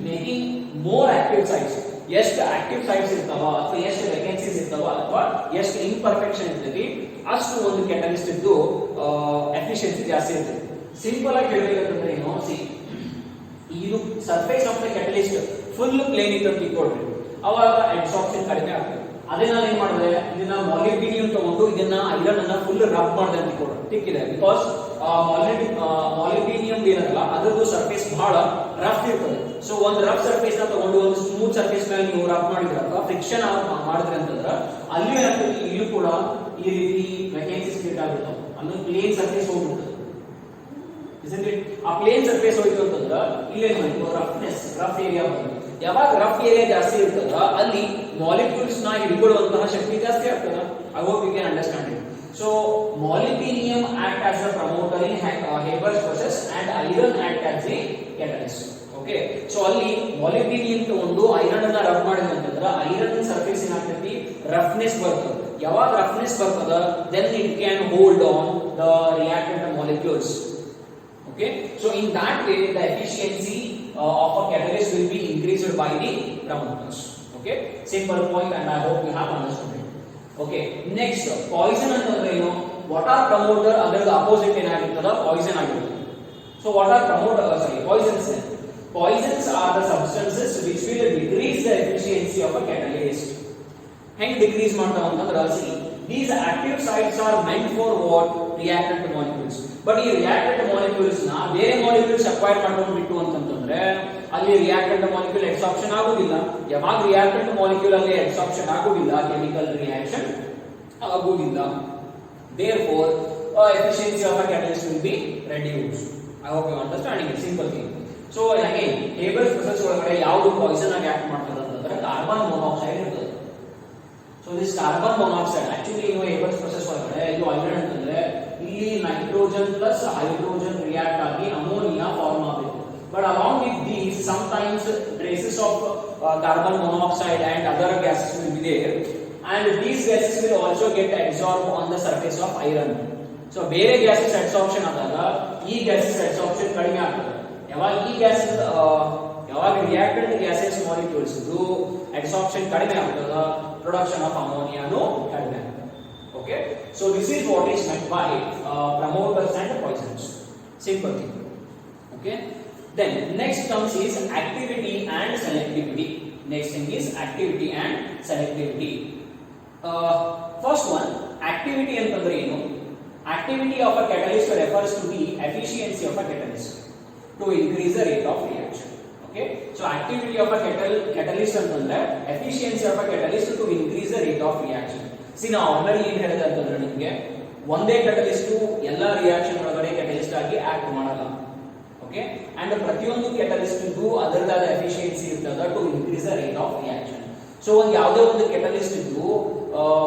making more active sites. ಎಷ್ಟು ಆಕ್ಟಿವ್ ಸೈಟ್ಸ್ ಇರ್ತಾವ ಅಥವಾ ಎಷ್ಟು ವೇಕೆನ್ಸೀಸ್ ಇರ್ತಾವ ಅಥವಾ ಎಷ್ಟು ಇಂಪರ್ಫೆಕ್ಷನ್ ಇರ್ತದೆ ಅಷ್ಟು ಒಂದು ಕ್ಯಾಟಲಿಸ್ಟ್ ಇದ್ದು ಎಫಿಷಿಯನ್ಸಿ ಜಾಸ್ತಿ ಇರ್ತದೆ. ಸಿಂಪಲ್ ಆಗಿ ಹೇಳಬೇಕಂತಂದ್ರೆ ಏನು? ಸಿ, ಇದು surface of the catalyst full plane ಇತ್ತು ಅಂತ ತಿಳ್ಕೊಳ್ರಿ, ಅವಾಗ ಅಬ್ಸಾರ್ಪ್ಷನ್ ಕಡಿಮೆ ಆಗ್ತದೆ. ಅದೇ ನಾನು ಏನ್ ಮಾಡಿದೆ, ಇದನ್ನ ಮಾಲಿಬ್ಡಿನಿಯಂ ತಗೊಂಡು ಇದನ್ನ ಐರನ್ ಅನ್ನ ಫುಲ್ ರಬ್ ಮಾಡಿದೆ ಅಂತ ತಿಳ್ಕೊಳ್ರಿ. ತಿಕ್ಕಿದೆ ಬಿಕಾಸ್ ಮಾಲಿಬ್ಡಿನಿಯಂ ಏನಲ್ಲ ಅದರದ್ದು ಸರ್ಫೇಸ್ ಬಹಳ ರಫ್ ಇರ್ತದೆ. ಸೊ ಒಂದು ರಫ್ ಸರ್ಫೇಸ್ ನ ತಗೊಂಡು ಒಂದು ಸ್ಮೂತ್ ಸರ್ಫೇಸ್ ಮೇಲೆ ನೀವು ರಬ್ ಮಾಡಿದ್ರೆ ಅಥವಾ ಫ್ರಿಕ್ಷನ್ ಮಾಡಿದ್ರೆ ಅಂತಂದ್ರೆ ಅಲ್ಲಿ ಏನಾಗ್ತದೆ, ಇಲ್ಲೂ ಕೂಡ ಈ ರೀತಿ ವೇಕೆನ್ಸೀಸ್ ಕ್ರಿಯೇಟ್ ಆಗಿರ್ತಾವೆ. ಅಲ್ಲಿ ಪ್ಲೇನ್ ಸರ್ಫೇಸ್ ಹೋಗ್ಬಿಡ್ತದೆ. ಆ ಪ್ಲೇನ್ ಸರ್ಫೇಸ್ ಹೋಯ್ತು ಅಂತಂದ್ರೆ ಇಲ್ಲೇನು ರಫ್ನೆಸ್, ರಫ್ ಏರಿಯಾ ಬಂತು. ಯಾವಾಗ ರಫ್ ಏರಿಯಾ ಜಾಸ್ತಿ ಇರ್ತದ ಅಲ್ಲಿ ಮಾಲಿಕ್ಯೂಲ್ಸ್ ನ ಹಿಡ್ಕೊಳ್ಳುವಂತಹ ಶಕ್ತಿ ಜಾಸ್ತಿ ಆಗ್ತದ. I hope you can understand it. So molybdenum act as a promoter in Haber's process and iron act as a catalyst. Okay so ಅಲ್ಲಿ ಮಾಲಿಬ್ಡಿನಿ ಅಂತ ಒಂದು ಐರನ್ ಅನ್ನ ರಬ್ ಮಾಡಿದ್ರೆ ಅಂತಂದ್ರೆ ಐರನ್ ಸರ್ಫೇಸ್ ಏನಾಗ್ತೈತಿ ರಫ್ನೆಸ್ ಬರ್ತದೆ ಯಾವಾಗ ರಫ್ನೆಸ್ ಬರ್ತದ then it can hold on the reactant molecules. Okay, so in that way the efficiency of a catalyst will be increased by the promoters. Okay, simple point and I hope you have understood it. Okay, next poison ಅಂತಂದ್ರೆ ಏನು what are promoter ಅದರ opposite ಏನಾಗಿರ್ತದ poison ಆಗಿರ್ತದೆ. So what are poisons then? Poisons are the substances which will decrease the efficiency of a catalyst. ಹೆಂಗ್ decrease ಮಾಡ್ತಾವ ಅಂತಂದ್ರೆ see these active sites are meant for what reactant molecules. But ಈ reactant molecules ನ ಬೇರೆ molecules acquire ಮಾಡ್ಕೊಂಡು ಬಿಟ್ಟು ಅಂತಂದ್ರೆ ಅಲ್ಲಿ reactant molecule absorption ಆಗೋದಿಲ್ಲ. ಯಾವಾಗ reactant molecule ಅಲ್ಲಿ absorption ಆಗೋದಿಲ್ಲ chemical reaction ಆಗೋದಿಲ್ಲ. Therefore efficiency of a catalyst will be reduced. I hope you understanding it. Simple thing. So again Haber's process ಒಳಗಡೆ ಯಾವುದು ಪಾಯ್ಸನ್ ಆಗಿ ಆಕ್ಟ್ ಮಾಡ್ತದೆ ಅಂತಂದ್ರೆ ಕಾರ್ಬನ್ ಮೊನಾಕ್ಸೈಡ್ ಇರ್ತದೆ. So this carbon monoxide actually Haber's process ಒಳಗಡೆ ಇದು iron ಅಂತಂದ್ರೆ ಇಲ್ಲಿ ನೈಟ್ರೋಜನ್ ಪ್ಲಸ್ ಹೈಡ್ರೋಜನ್ ರಿಯಾಕ್ಟ್ ಆಗಿ ಅಮೋನಿಯಾ ಫಾರ್ಮ್ ಆಗಬೇಕು. But along with these sometimes traces of carbon monoxide and other gases will be there and these gases will also get absorbed on the surface of iron. So ಬೇರೆ gases absorption ಆದಾಗ ಈ gases absorption ಕಡಿಮೆ ಆಗ್ತದೆ. ಯಾವಾಗ ಈ gases ಯಾವಾಗ reactant gases molecules ಇದು absorption ಕಡಿಮೆ ಆಗ್ತದೆ production of ammonia no ಕಡಿಮೆ ಆಗ್ತದೆ. Okay, so this is what is meant by promoters and poisons. Simple thing. Okay, then next comes is activity and selectivity. Next thing is activity and selectivity. First one activity ಅಂತಂದ್ರೆ ಏನು activity of a catalyst refers to the efficiency of a catalyst to increase the rate of reaction. Okay, so activity of a catalyst ಅಂತಂದ್ರೆ efficiency of a catalyst to increase the rate of reaction. See ನಾವು already ಏನು ಹೇಳಿದೆ ಅಂತಂದ್ರೆ ನಿಮಗೆ ಒಂದೇ catalyst ಎಲ್ಲಾ reaction ಒಳಗಡೆ catalyst ಆಗಿ ಆಕ್ಟ್ ಮಾಡಲ್ಲ. Okay, and ಪ್ರತಿಯೊಂದು catalyst ಗೂ ಅದರದಾದ efficiency ಇರ್ತದ to increase the rate of reaction. So ಒಂದು ಯಾವುದೇ ಒಂದು catalyst ಇದ್ದು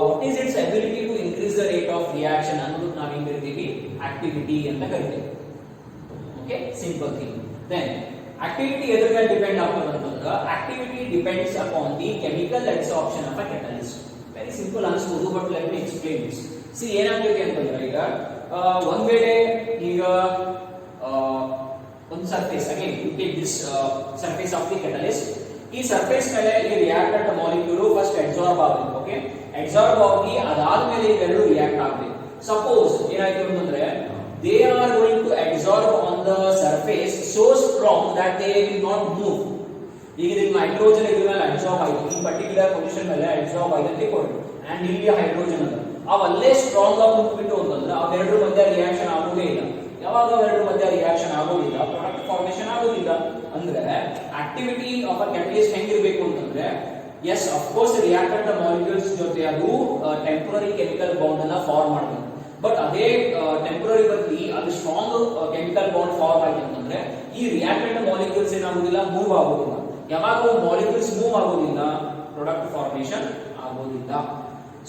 what is its ability to increase the rate of reaction ಅನ್ನೋದು ನಾವು ಏನು ಕರಿತೀವಿ activity ಅಂತ ಕರಿತೀವಿ. Okay, simple thing. Then activity ಎದರ ಮೇಲೆ ಡಿಪೆಂಡ್ ಆಗ್ತದೆ ಅಂತಂದ್ರೆ activity depends upon the chemical adsorption of a catalyst. Very simple ಅನ್ಸ್ಬೋದು but let me explain this. See ಏನಾಗ್ತದೆ ಅಂತಂದ್ರೆ ಈಗ ಒಂದ್ ವೇಳೆ ಈಗ ಒಂದು surface again you take this surface of the catalyst. ಈ ಸರ್ಫೇಸ್ ಮೇಲೆ ಈ ರಿಯಾಕ್ಟೆಂಟ್ ಮಾಲಿಕ್ಯೂಲ್ ಫಸ್ಟ್ ಅಬ್ಸಾರ್ಬ್ ಆಗಬೇಕು. ಓಕೆ, ಅಬ್ಸಾರ್ಬ್ ಆಗಿ ಅದಾದ್ಮೇಲೆ ಇವೆರಡು ರಿಯಾಕ್ಟ್ ಆಗಬೇಕು. ಸಪೋಸ್ ಏನಾಯ್ತು ಅಂತಂದ್ರೆ they are going to absorb on the surface so strong that they will not move. ಈಗ ಇದು ನೈಟ್ರೋಜನ್ ಇದ್ರ ಮೇಲೆ ಅಬ್ಸಾರ್ಬ್ ಆಯ್ತು ಈ ಪರ್ಟಿಕ್ಯುಲರ್ ಪೊಸಿಷನ್ ಮೇಲೆ ಅಬ್ಸಾರ್ಬ್ ಆಯ್ತು ಅಂತ ಕೊಡಿ ಅಂಡ್ ಇಲ್ಲಿ ಹೈಡ್ರೋಜನ್ ಅದ ಅವಲ್ಲೇ ಸ್ಟ್ರಾಂಗ್ ಆಗಿ ಹೋಗ್ಬಿಟ್ಟು ಅಂತಂದ್ರೆ ಅವೆರಡರ ಮಧ್ಯೆ ರಿಯಾಕ್ಷನ್ ಆಗೋದೇ ಇಲ್ಲ. ಯಾವಾಗ ಅವೆರಡರ ಮಧ್ಯೆ ರಿಯಾಕ್ಷನ್ ಆಗೋದಿಲ್ಲ ಪ್ರಾಡಕ್ಟ್ ಫಾರ್ಮೇಷನ್ ಆಗೋದಿಲ್ಲ. ಅಂದ್ರೆ ಆಕ್ಟಿವಿಟಿ ಆಫ್ ಅ ಕ್ಯಾಟಲಿಸ್ಟ್ ಹೆಂಗಿರಬೇಕು ಅಂತಂದ್ರೆ yes of course reactant molecules ಜೊತೆ ಅದು ಟೆಂಪರರಿ ಕೆಮಿಕಲ್ ಬಾಂಡ್ ಅನ್ನ ಫಾರ್ಮ್ ಮಾಡಬೇಕು. ಬಟ್ ಅದೇ ಟೆಂಪರರಿ ಬದಲಿ ಅದು ಸ್ಟ್ರಾಂಗ್ ಕೆಮಿಕಲ್ ಬಾಂಡ್ ಫಾರ್ಮ್ ಆಯ್ತು ಅಂತಂದ್ರೆ ಈ ರಿಯಾಕ್ಟೆಂಟ್ ಮಾಲಿಕ್ಯೂಲ್ಸ್ ಏನಾಗೋದಿಲ್ಲ ಮೂವ್ ಆಗೋದಿಲ್ಲ. ಯಾವಾಗ ಮಾಲಿಕ್ಯೂಲ್ಸ್ ಮೂವ್ ಆಗೋದಿಲ್ಲ ಪ್ರಾಡಕ್ಟ್ ಫಾರ್ಮೇಷನ್ ಆಗೋದಿಲ್ಲ.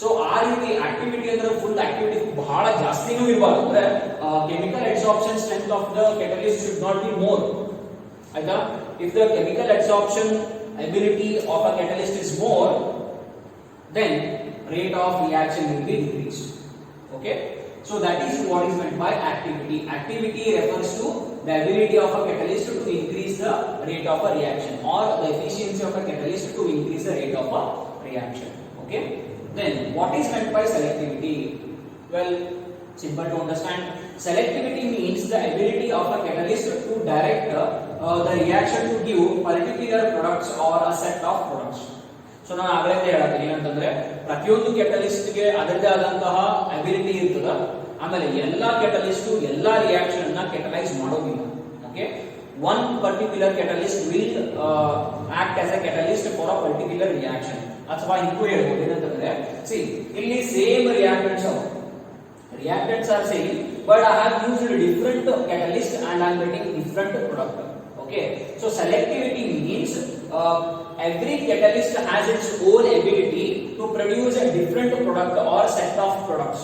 ಸೊ ಆ ರೀತಿ ಆಕ್ಟಿವಿಟಿ ಅಂದ್ರೆ ಫುಲ್ ಆಕ್ಟಿವಿಟಿ ಬಹಳ ಜಾಸ್ತಿನೂ ಇರಬಾರ್ದು. ಅಂದ್ರೆ chemical absorption strength of the catalyst should not be more. ಆಯ್ತಾ, if the chemical absorption ability of a catalyst is more, then rate of reaction will be decreased. Okay, so that is what is meant by activity. Activity refers to the ability of a catalyst to increase the rate of a reaction or the efficiency of a catalyst to increase the rate of a reaction. Okay, then what is meant by selectivity? Well, simple to understand. Selectivity means the ability of a catalyst to direct the reaction to give particular products or a set of products. So ನಾನು ಆಗಲೇ ಹೇಳತ್ತೀನಿ ಏನಂತಂದ್ರೆ ಪ್ರತಿಯೊಂದು catalyst ಗೆ ಅದರದೇ ಆದಂತಹ ability ಇರ್ತದ. ಆಮೇಲೆ ಎಲ್ಲಾ ಕೆಟಲಿಸ್ಟ್ ಎಲ್ಲಾ ರಿಯಾಕ್ಷನ್ ಅನ್ನ ಕೆಟಲೈಸ್ ಮಾಡೋದಿಲ್ಲ. Okay, one particular catalyst will act as a catalyst for a particular reaction. ಅಥವಾ ಇನ್ನೂ ಹೇಳ್ಬೋದು ಏನಂತಂದ್ರೆ see ಇಲ್ಲಿ same reactants are same but I have used different catalyst and I am getting different product. Okay, so selectivity means every catalyst has its own ability to produce a different product or set of products.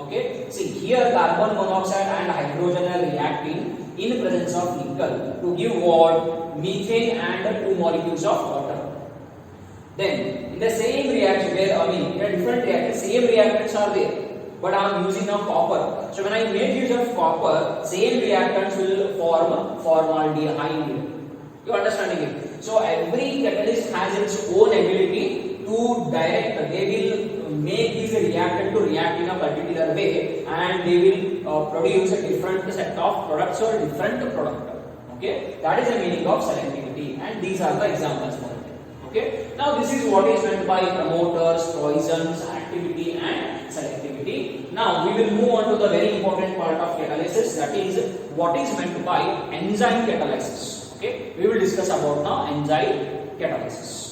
Okay, see here carbon monoxide and hydrogen are reacting in presence of nickel to give what methane and 2 molecules of water. Then in the same reaction, where in a different reaction, same reactants are there, but I am using now copper. So when I make use of copper, same reactants will form formaldehyde. You understanding it? So every catalyst has its own ability to direct. They will make this reactant to react in a particular way, and they will produce a different set of products or different product. Okay, that is the meaning of selectivity, and these are the examples for it. Okay, now this is what is meant by promoters, poisons, activity, and selectivity. Now we will move on to the very important part of catalysis, that is what is meant by enzyme catalysis. Okay, we will discuss about now enzyme catalysis.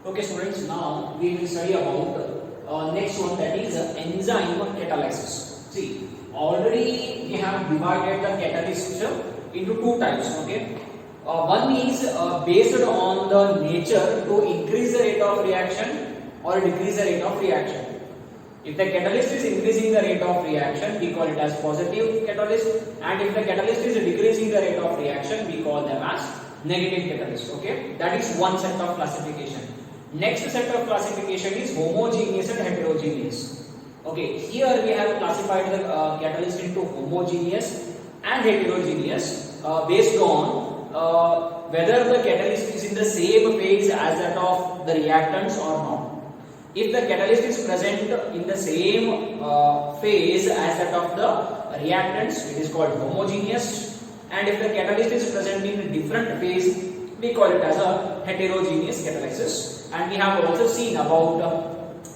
Okay students, now we will study about next one, that is enzyme catalysis. See, already we have divided the catalyst into two types. Okay, one is based on the nature to increase the rate of reaction or decrease the rate of reaction. If the catalyst is increasing the rate of reaction, we call it as positive catalyst, and if the catalyst is decreasing the rate of reaction, we call them as negative catalyst. Okay, that is one set of classification. Next set of classification is homogeneous and heterogeneous. Okay, here we have classified the catalyst into homogeneous and heterogeneous based on whether the catalyst is in the same phase as that of the reactants or not. If the catalyst is present in the same phase as that of the reactants, it is called homogeneous, and if the catalyst is present in a different phase, we call it as a heterogeneous catalysis. And we have also seen about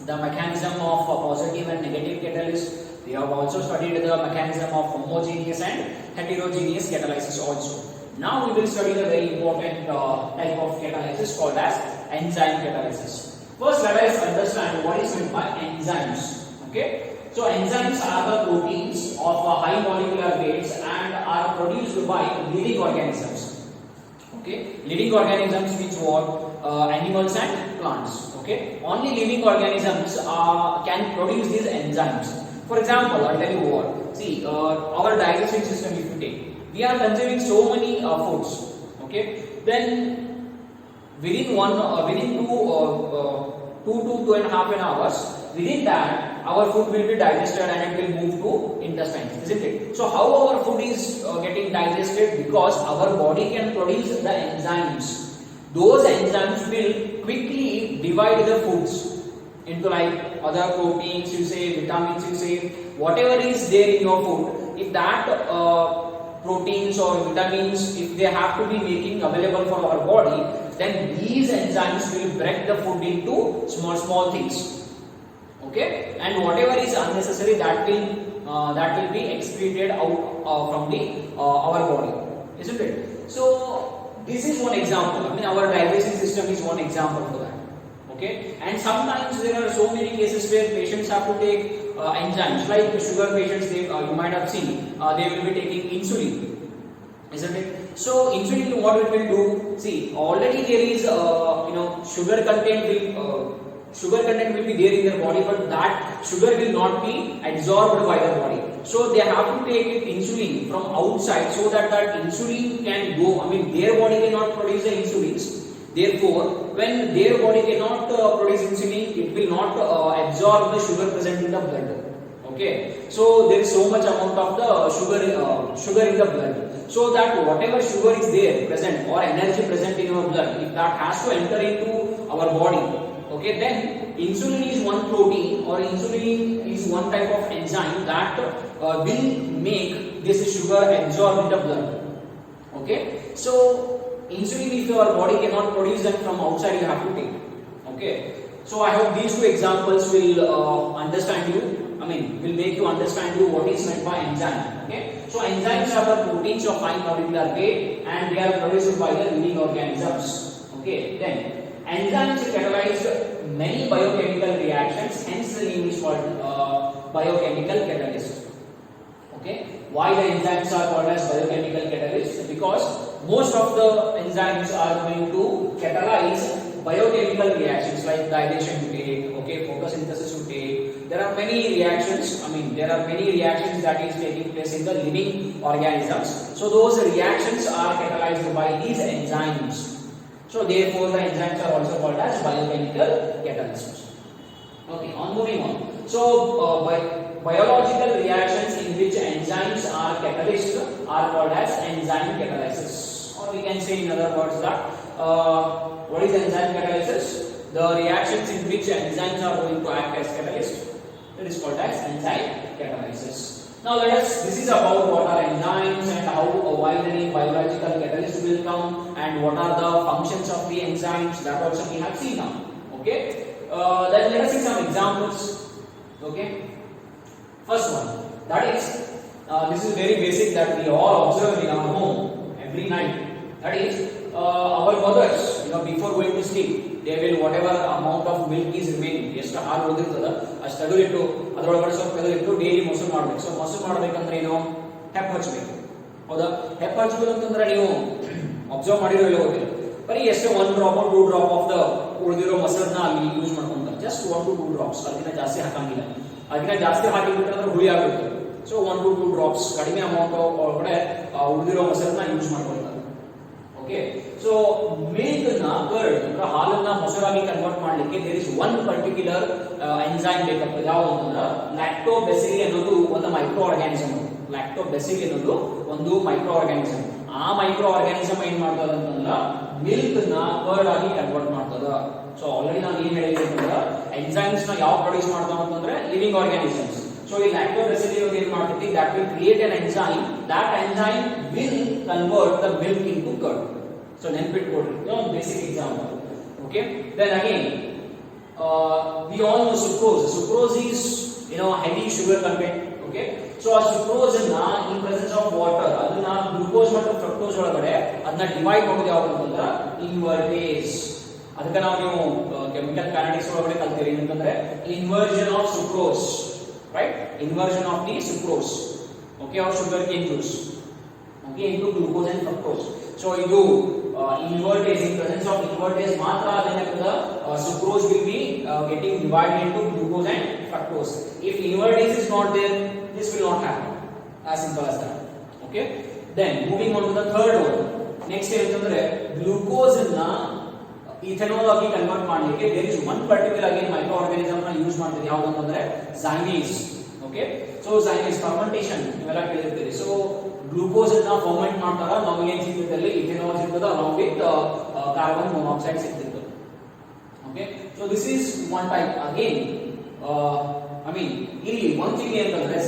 the mechanism of positive and negative catalyst. We have also studied the mechanism of homogeneous and heterogeneous catalysis also. Now we will study the very important type of catalysis called as enzyme catalysis. First, let us understand what is meant by enzymes. Okay, so enzymes are the proteins of high molecular weights and are produced by living organisms. Okay, living organisms means what? Animals and plants. Okay, only living organisms can produce these enzymes. For example, I'll tell you what. See, our digestive system, if you take, we are consuming so many foods. Okay, then within 2.5 hours, within that our food will be digested and it will move to intestines, isn't it? So how our food is getting digested? Because our body can produce the enzymes. Those enzymes will quickly divide the foods into like other proteins, you say, vitamins, you say, whatever is there in your food. If that proteins or vitamins, if they have to be making available for our body, then these enzymes will break the food into small things. Okay, and whatever is unnecessary, that will be excreted out from the our body, isn't it? So this is one example. I mean, our digestive system is one example for that. Okay, and sometimes there are so many cases where patients have to take enzymes, like sugar patients. You might have seen they will be taking insulin, isn't it? So insulin, what it will do? See, already there is sugar content will be there in their body, but that sugar will not be absorbed by the body. So they have to take insulin from outside so that insulin can go. I mean, their body cannot produce the insulins. Therefore, when their body cannot produce insulin, it will not absorb the sugar present in the blood. Okay, so there is so much amount of the sugar in the blood, so that whatever sugar is there present or energy present in our blood, if that has to enter into our body, okay, then insulin is one protein or insulin is one type of enzyme that will make this sugar absorb in the blood. Okay, so insulin, if your body cannot produce them from outside, you have to take. Okay, so I hope these two examples will understand you. I mean, will make you understand what is meant by enzyme. Okay, so enzymes are the proteins of high molecular weight and they are produced by the living organisms. Okay, then enzymes catalyze many biochemical reactions, hence the name is called biochemical catalyst. Okay, why the enzymes are called as biochemical catalysts? Because most of the enzymes are going to catalyze biochemical reactions like dilation you take, okay, photosynthesis you take, there are many reactions. I mean, there are many reactions that is taking place in the living organisms. So those reactions are catalyzed by these enzymes. So therefore, the enzymes are also called as biochemical catalysts. Okay, on moving on. So biological reactions in which enzymes are catalysts are called as enzyme catalysis. Or we can say in other words that what is enzyme catalysis? The reactions in which enzymes are going to act as catalyst, that is called as enzyme catalysis. Now this is about what are enzymes and how why any biological catalyst will come and what are the functions of the enzymes, that also we have seen now. Okay, then let us see some examples. Okay, first one, that is this is very basic that we all observe in our home every night. That is our mothers, before going to sleep, they will whatever amount of milk is remaining, ಎಷ್ಟು ಹಾಲು ಉಳಿದಿರ್ತದ ಅಷ್ಟು ತೆಗೆದಿಟ್ಟು ಅದರೊಳಗಡೆ ಸ್ವಲ್ಪ ತೆಗೆದಿಟ್ಟು daily ಮೊಸರು ಮಾಡಬೇಕು. So ಮೊಸರು ಮಾಡಬೇಕಂದ್ರೆ ಏನು, ಹೆಪ್ಪು ಹಚ್ಚಬೇಕು. ಹೌದಾ, ಹೆಪ್ಪು ಹಚ್ಚಬೇಕು ಅಂತಂದ್ರೆ ನೀವು ಅಬ್ಸರ್ವ್ ಮಾಡಿರೋ ಇಲ್ಲ ಗೊತ್ತಿಲ್ಲ, ಬರೀ ಎಷ್ಟು 1 ಡ್ರಾಪ್ 2 ಡ್ರಾಪ್ ಆಫ್ ದ ಉಳಿದಿರೋ ಮೊಸರನ್ನ ಅಲ್ಲಿ ಯೂಸ್ ಮಾಡ್ಕೊಂತಾರೆ. ಜಸ್ಟ್ 1 to 2 ಡ್ರಾಪ್ಸ್, ಅದಕ್ಕಿಂತ ಜಾಸ್ತಿ ಹಾಕಂಗಿಲ್ಲ. ಅದಕ್ಕಿಂತ ಜಾಸ್ತಿ ಹಾಕಿಬಿಟ್ರೆ ಅಂದ್ರೆ ಹುಳಿ ಆಗುತ್ತೆ. ಸೊ 1 to 2 ಡ್ರಾಪ್ಸ್ ಕಡಿಮೆ ಅಮೌಂಟ್ ಒಳಗಡೆ ಉಳಿದಿರೋ ಮೊಸರನ್ನ ಯೂಸ್ ಮಾಡ್ಕೊಳ್ತಾರೆ. ಓಕೆ, ಸೊ ಮಿಲ್ಕ್ ನ ಕರ್ಡ್ ಅಂದ್ರೆ ಹಾಲನ್ನ ಮೊಸರಾಗಿ ಕನ್ವರ್ಟ್ ಮಾಡಲಿಕ್ಕೆ there is one particular enzyme ಬೇಕಪ್ಪ. ಯಾವುದು ಅಂತಂದ್ರೆ ಲ್ಯಾಕ್ಟೋಬೆಸಿಲಿ ಅನ್ನೋದು ಒಂದು ಮೈಕ್ರೋ ಆರ್ಗಾನಿಸಮ್. ಲ್ಯಾಕ್ಟೋಬೆಸಿಲಿ ಅನ್ನೋದು ಒಂದು ಮೈಕ್ರೋ ಆರ್ಗಾನಿಸಮ್. ಆ ಮೈಕ್ರೋ ಆರ್ಗಾನಿಸಮ್ ಏನ್ ಮಾಡ್ತದ ಅಂತಂದ್ರೆ ಮಿಲ್ಕ್ ನ ಕರ್ಡ್ ಆಗಿ ಕನ್ವರ್ಟ್ ಮಾಡ್ತದ. ಸೊ ಆಲ್ರೆಡಿ ನಾನು ಏನ್ ಹೇಳಿದ್ದೆ ಅಂತಂದ್ರೆ ಎಂಜೈಮ್ಸ್ ನ ಯಾವ ಪ್ರೊಡ್ಯೂಸ್ ಮಾಡ್ತಾವ ಅಂತಂದ್ರೆ living organisms. So in lactobacilli ಏನು ಮಾಡ್ತೈತಿ, that will create an enzyme, that enzyme will convert the milk into curd. So ನೆನಪಿಟ್ಕೊಳ್ಳಿ, ಒಂದು basic example. Okay, then again we all know sucrose. Sucrose is heavy sugar content. Okay, so ಆ sucrose ನ in presence of water ಅದನ್ನ glucose ಮತ್ತು fructose ಒಳಗಡೆ ಅದನ್ನ divide ಮಾಡೋದು ಯಾವುದು ಅಂತಂದ್ರೆ ಇನ್ವರ್ಟೇಸ್. ಅದಕ್ಕೆ ನಾವು ಕೆಮಿಕಲ್ ಕೈನೆಟಿಕ್ಸ್ ಒಳಗಡೆ ಕಲ್ತೀವಿ ಏನಂತಂದ್ರೆ inversion of sucrose. Right, inversion of the sucrose, okay, or sugarcane juice, okay, into glucose and fructose. So idu invertase, in presence of invertase matra adenakada sucrose will be getting divided into glucose and fructose. If invertase is not there, this will not happen. As simple as that. Okay, then moving on to the third one. Next entandre glucose na ethanol ಆಗಿ convert ಮಾಡಲಿಕ್ಕೆ there is one particular again micro organism ನ use ಮಾಡ್ತೀವಿ. ಯಾವುದು ಅಂತಂದ್ರೆ ಝೈಮೇಸ್. Okay, so ಝೈಮೇಸ್ fermentation ಇವೆಲ್ಲ ಕೇಳಿರ್ತೀರಿ. So glucose ಅನ್ನ ferment ಮಾಡ್ತಾರ, ನಮಗೆ ಏನ್ ಸಿಗ್ತದೆ ಅಲ್ಲಿ ಇಥೆನಾಲ್ ಸಿಗ್ತದೆ ಅಲಾಂಗ್ ವಿತ್ ಕಾರ್ಬನ್ ಮೊನಾಕ್ಸೈಡ್ ಸಿಗ್ತದೆ. Okay, so this is one type again. I mean ಇಲ್ಲಿ ಒಂದ್ ಥಿಂಗ್ ಏನಂತಂದ್ರೆ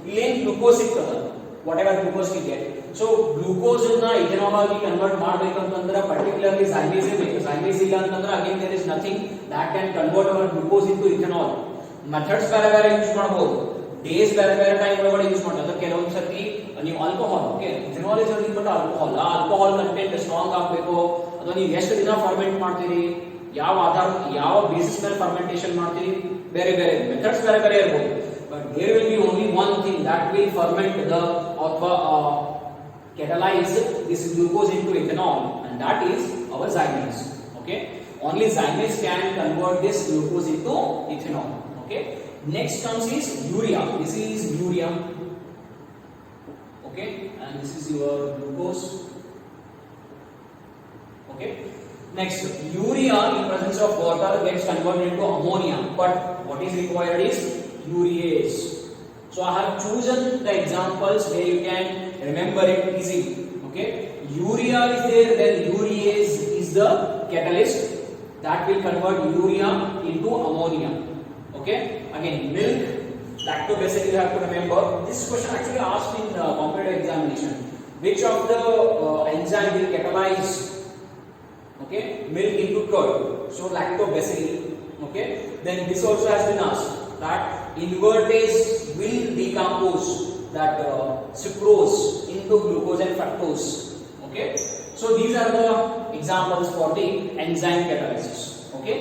ಇಲ್ಲಿ ಏನ್ ಗ್ಲೂಕೋಸ್ ಸಿಗ್ತದ, whatever glucose we get. So glucose na ethanol ಆಗಿ ಕನ್ವರ್ಟ್ ಮಾಡಬೇಕಂತಂದ್ರೆ particularly ಝೈಮೇಸ್ ಬೇಕು. ಝೈಮೇಸ್ ಇಲ್ಲ ಅಂತಂದ್ರೆ again there is nothing that can convert our glucose into ethanol. Methods ಬೇರೆ ಬೇರೆ ಯೂಸ್ ಮಾಡಬಹುದು, ಡೇಸ್ ಬೇರೆ ಬೇರೆ ಟೈಮ್ ಒಳಗಡೆ ಯೂಸ್ ಮಾಡ್ತಾರೆ. ಅದಕ್ಕೆ ಕೆಲವೊಂದು ಸರ್ತಿ ನೀವು alcohol, okay, ethanol is nothing but alcohol. Alcohol content strong ಆಗಬೇಕು, ಅಥವಾ ನೀವು ಎಷ್ಟು ದಿನ ಫರ್ಮೆಂಟ್ ಮಾಡ್ತೀರಿ, ಯಾವ ಆಧಾರ ಯಾವ ಬೇಸಿಸ್ ಮೇಲೆ ಫರ್ಮೆಂಟೇಷನ್ ಮಾಡ್ತೀರಿ, ಬೇರೆ ಬೇರೆ ಮೆಥಡ್ಸ್ ಬೇರೆ ಬೇರೆ ಇರಬಹುದು. But there will be only one thing that will ferment the or catalyze this glucose into ethanol, and that is our zymes. Okay, only zymes can convert this glucose into ethanol. Okay, next comes is urea. This is urea. Okay, and this is your glucose. Okay, next urea in presence of water gets converted into ammonia, but what is required is urease. So I have chosen the examples where you can remember it easily. Okay, urea is there, then urease is the catalyst that will convert urea into ammonia. Okay, again milk, lactobacillus, you have to remember. This question actually asked in competitive examination. Which of the enzyme will catalyze, okay, milk into curd? So lactobacillus. Okay, then this also has been asked that invertase will decompose that sucrose into glucose and fructose. Okay, so these are the examples for the enzyme catalysis. Okay,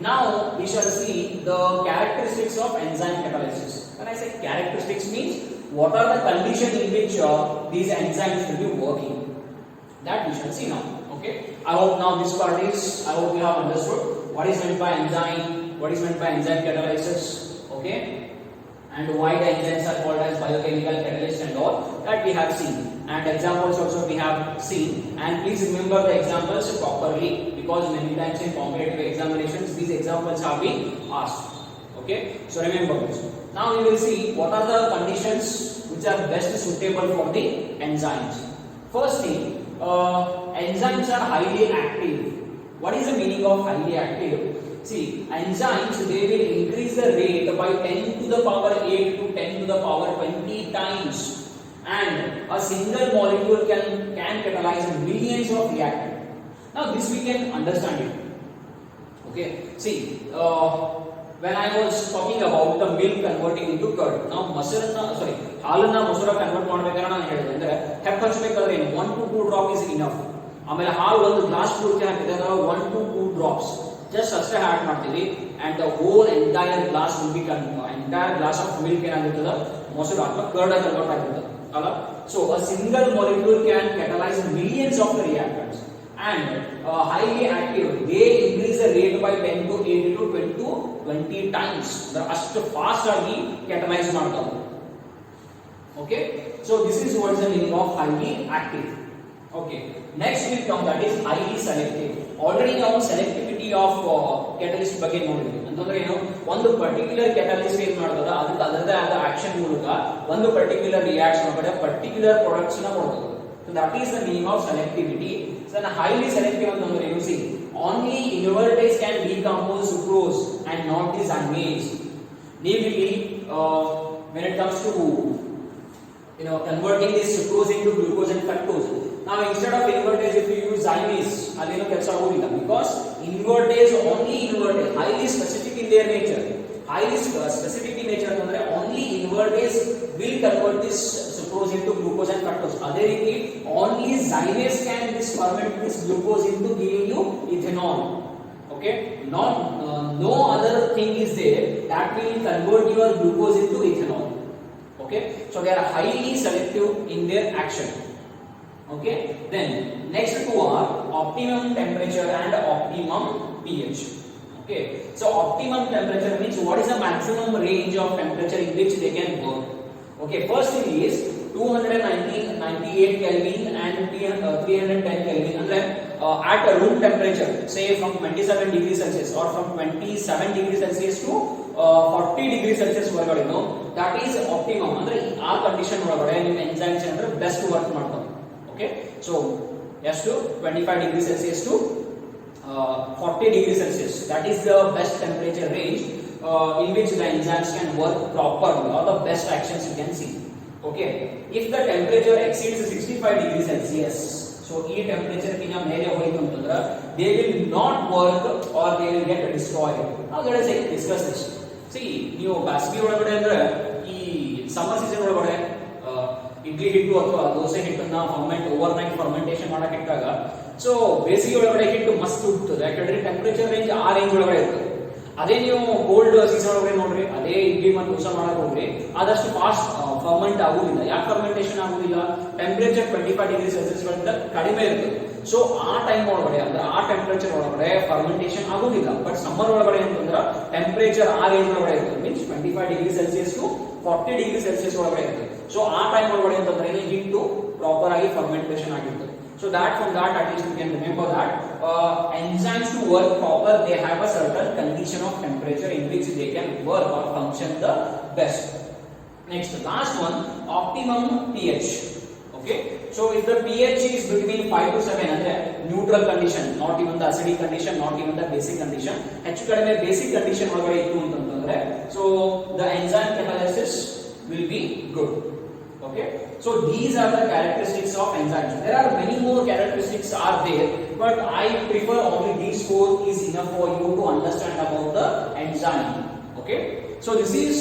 now we shall see the characteristics of enzyme catalysis. When I say characteristics means what are the conditions in which these enzymes will be working, that we shall see now. Okay, I hope now this part is, I hope you have understood what is meant by enzyme, what is meant by enzyme catalysis. Okay, and why the enzymes are called as biochemical catalysts and all that we have seen, and examples also we have seen. And please remember the examples properly, because many times in competitive examinations these examples have been asked. Okay, so remember this. Now we will see what are the conditions which are best suitable for the enzymes. First thing, enzymes are highly active. What is the meaning of highly active? See, enzymes, they will increase the rate by 10 to the power 8 to 10 to the power 20 times, and a single molecule can catalyze millions of reactants. Now this we can understand it. Okay, see, when I was talking about the milk converting into curd, now ಹಾಲನ್ನ ಮೊಸರು convert ಮಾಡಬೇಕಾದ್ರೆ ನಾನು ಹೇಳಿದೆ ಅಂದ್ರೆ ಹೆಪ್ಪ ಹಚ್ಚಬೇಕಾದ್ರೆ 1 to 2 drop is enough. ಆಮೇಲೆ ಹಾಲು ಒಂದು ಗ್ಲಾಸ್ ಪೂರ್ತಿ ಹಾಕಿದ್ರೆ 1 to 2 ಡ್ರಾಪ್ಸ್ ಜಸ್ಟ್ ಅಷ್ಟೇ ಆಡ್ ಮಾಡ್ತೀವಿ, and the whole entire glass will be entire glass of milk ಏನಾಗಿರ್ತದೆ ಮೊಸರು ಅಥವಾ ಕರ್ಡ್ ಕನ್ವರ್ಟ್ ಆಗಿರ್ತದೆ ಅಲ್ಲ. So a single molecule can catalyze millions of the reactants, and highly active, they increase the rate by 10 to 8 to 20 to 20 times. ಅಷ್ಟು fast ಆಗಿ catalyze ಮಾಡ್ತಾವೆ. Okay, so this is what is the meaning of highly active. Okay, next will come that is highly selective. Already ನಾವು selectivity of catalyst ಬಗ್ಗೆ ನೋಡಿದ್ವಿ. ಅಂತಂದ್ರೆ ಏನು, ಒಂದು particular catalyst ಏನ್ ಮಾಡ್ತದ ಅದಕ್ಕೆ ಅದರದೇ ಆದ ಆಕ್ಷನ್ ಮೂಲಕ ಒಂದು ಪರ್ಟಿಕ್ಯುಲರ್ ರಿಯಾಕ್ಷನ್ ಕಡೆ ಪರ್ಟಿಕ್ಯುಲರ್ ಪ್ರಾಡಕ್ಟ್ಸ್ ನ ಕೊಡ್ತದೆ. So that is the meaning of selectivity. So highly selective ಅಂತಂದ್ರೆ ಏನು, see, only invertase can decompose sucrose and not the zymes. Namely, when it comes to converting this sucrose into glucose and fructose. Now instead of invertase, if you use zymes, ಅಲ್ಲೇನೋ ಕೆಲಸ ಆಗೋದಿಲ್ಲ, because invertase highly specific in their nature. Highly specific in nature ಅಂತಂದ್ರೆ only invertase will convert this sucrose into glucose and fructose. ಅದೇ ರೀತಿ only zymes can ferment this glucose into giving you ethanol. Okay, not no other thing is there that will convert your glucose into ethanol. Okay, so they are highly selective in their action. Okay, then next two are optimum temperature and optimum pH. Okay, so optimum temperature means what is the maximum range of temperature in which they can work. Okay, first thing is 298 Kelvin and 310 Kelvin, and then at a room temperature, say from 27 degrees Celsius or from 27 degrees Celsius to 40 degrees Celsius ಒಳಗಡೆ, that is optimum. ಅಂದ್ರೆ ಆ condition ಒಳಗಡೆ ನಿಮ್ಮ enzymes ಅಂದ್ರೆ best work ಮಾಡ್ತವೆ. Okay, so ಎಷ್ಟು 25 degrees Celsius to 40 degrees Celsius, that is the best temperature range in which the enzymes can work properly, or the best actions you can see. Okay, if the temperature exceeds 65 degrees Celsius, so ಈ temperature ಕಿಂತ ಮೇಲೆ ಹೋಯಿತು ಅಂತಂದ್ರೆ they will not work or they will get destroyed. Now let us discuss this. See, ನೀವು ಬೇಸಿಗೆ ಒಳಗಡೆ ಅಂದ್ರೆ ಈ ಸಮ್ಮರ್ ಸೀಸನ್ ಒಳಗಡೆ ಇಡ್ಲಿ ಹಿಟ್ಟು ಅಥವಾ ದೋಸೆ ಹಿಟ್ಟನ್ನ ಓವರ್ ನೈಟ್ ಫರ್ಮೆಂಟೇಷನ್ ಮಾಡಕ್ಕೆ ಇಟ್ಟಾಗ, ಸೊ ಬೇಸಿಗೆ ಒಳಗಡೆ ಹಿಟ್ಟು ಮಸ್ತ್ ಉಡ್ತದೆ, ಯಾಕಂದ್ರೆ ಟೆಂಪರೇಚರ್ ರೇಂಜ್ ಆ ರೇಂಜ್ ಒಳಗಡೆ ಇರ್ತದೆ. ಅದೇ ನೀವು ಕೋಲ್ಡ್ ಸೀಸನ್ ಒಳಗಡೆ ನೋಡ್ರಿ, ಅದೇ ಇಡ್ಲಿ ಮತ್ತು ದೋಸೆ ಮಾಡಕ್ ಹೋಗ್ರಿ, ಆದಷ್ಟು ಫಾಸ್ಟ್ ಫರ್ಮೆಂಟ್ ಆಗುದಿಲ್ಲ. ಯಾಕೆ ಫರ್ಮೆಂಟೇಷನ್ ಆಗುದಿಲ್ಲ? ಟೆಂಪರೇಚರ್ 25 ಡಿಗ್ರಿ ಸೆಲ್ಸಿಯಸ್ ಕಡಿಮೆ ಇರ್ತದೆ. ಸೊ ಆ ಟೈಮ್ ಒಳಗಡೆ ಅಂದ್ರೆ ಆ ಟೆಂಪರೇಚರ್ ಒಳಗಡೆ ಫರ್ಮೆಂಟೇಷನ್ ಆಗುದಿಲ್ಲ. ಬಟ್ ಸಮ್ಮರ್ ಒಳಗಡೆ ಅಂತಂದ್ರೆ ಟೆಂಪರೇಚರ್ ಆ ರೇಂಜ್ ಒಳಗಡೆ ಇರ್ತದೆ, means 25 degree Celsius to 40 degree Celsius ಒಳಗಡೆ ಇರ್ತದೆ. ಸೊ ಆ ಟೈಮ್ ಒಳಗಡೆ ಅಂತಂದ್ರೆ ಹಿಟ್ಟು ಪ್ರಾಪರ್ ಆಗಿ ಫರ್ಮೆಂಟೇಷನ್ ಆಗಿರ್ತದೆ. So that from that at least you can remember that enzymes to work proper, they have a certain condition of temperature in which they can work or function the best. Next, last one, optimum pH. Okay, so if the pH is between 5 to 7, ಅಂದ್ರೆ neutral condition, not even the acidic condition, not even the basic condition, ಹೆಚ್ಚು ಕಡಿಮೆ basic condition ಒಳಗಡೆ ಇತ್ತು ಅಂತಂದ್ರೆ, so the enzyme catalysis will be good. Okay, so these are the characteristics of enzymes. There are many more characteristics are there, but I prefer only these 4 is enough for you to understand about the enzyme. Okay, so this is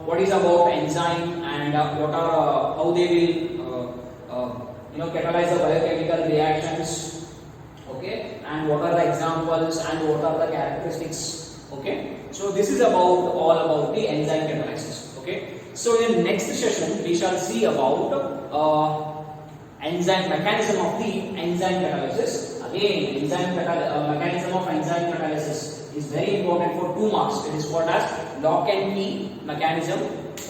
what is about enzyme and what are how they will catalyze the biochemical reactions. Okay, and what are the examples and what are the characteristics. Okay, so this is about all about the enzyme catalysis. Okay, so in next session we shall see about enzyme mechanism of the enzyme catalysis. Again, mechanism of enzyme catalysis is very important for 2 marks. It is called as lock and key mechanism.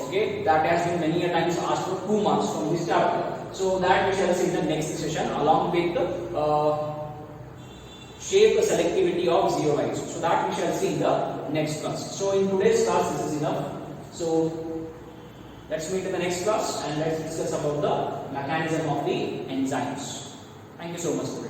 Okay, that has been many a times asked for 2 marks from this chapter. So that we shall see in the next session along with shape selectivity of zeolites. So that we shall see in the next class. So in today's class this is enough. So let's meet in the next class and let's discuss about the mechanism of the enzymes. Thank you so much, students.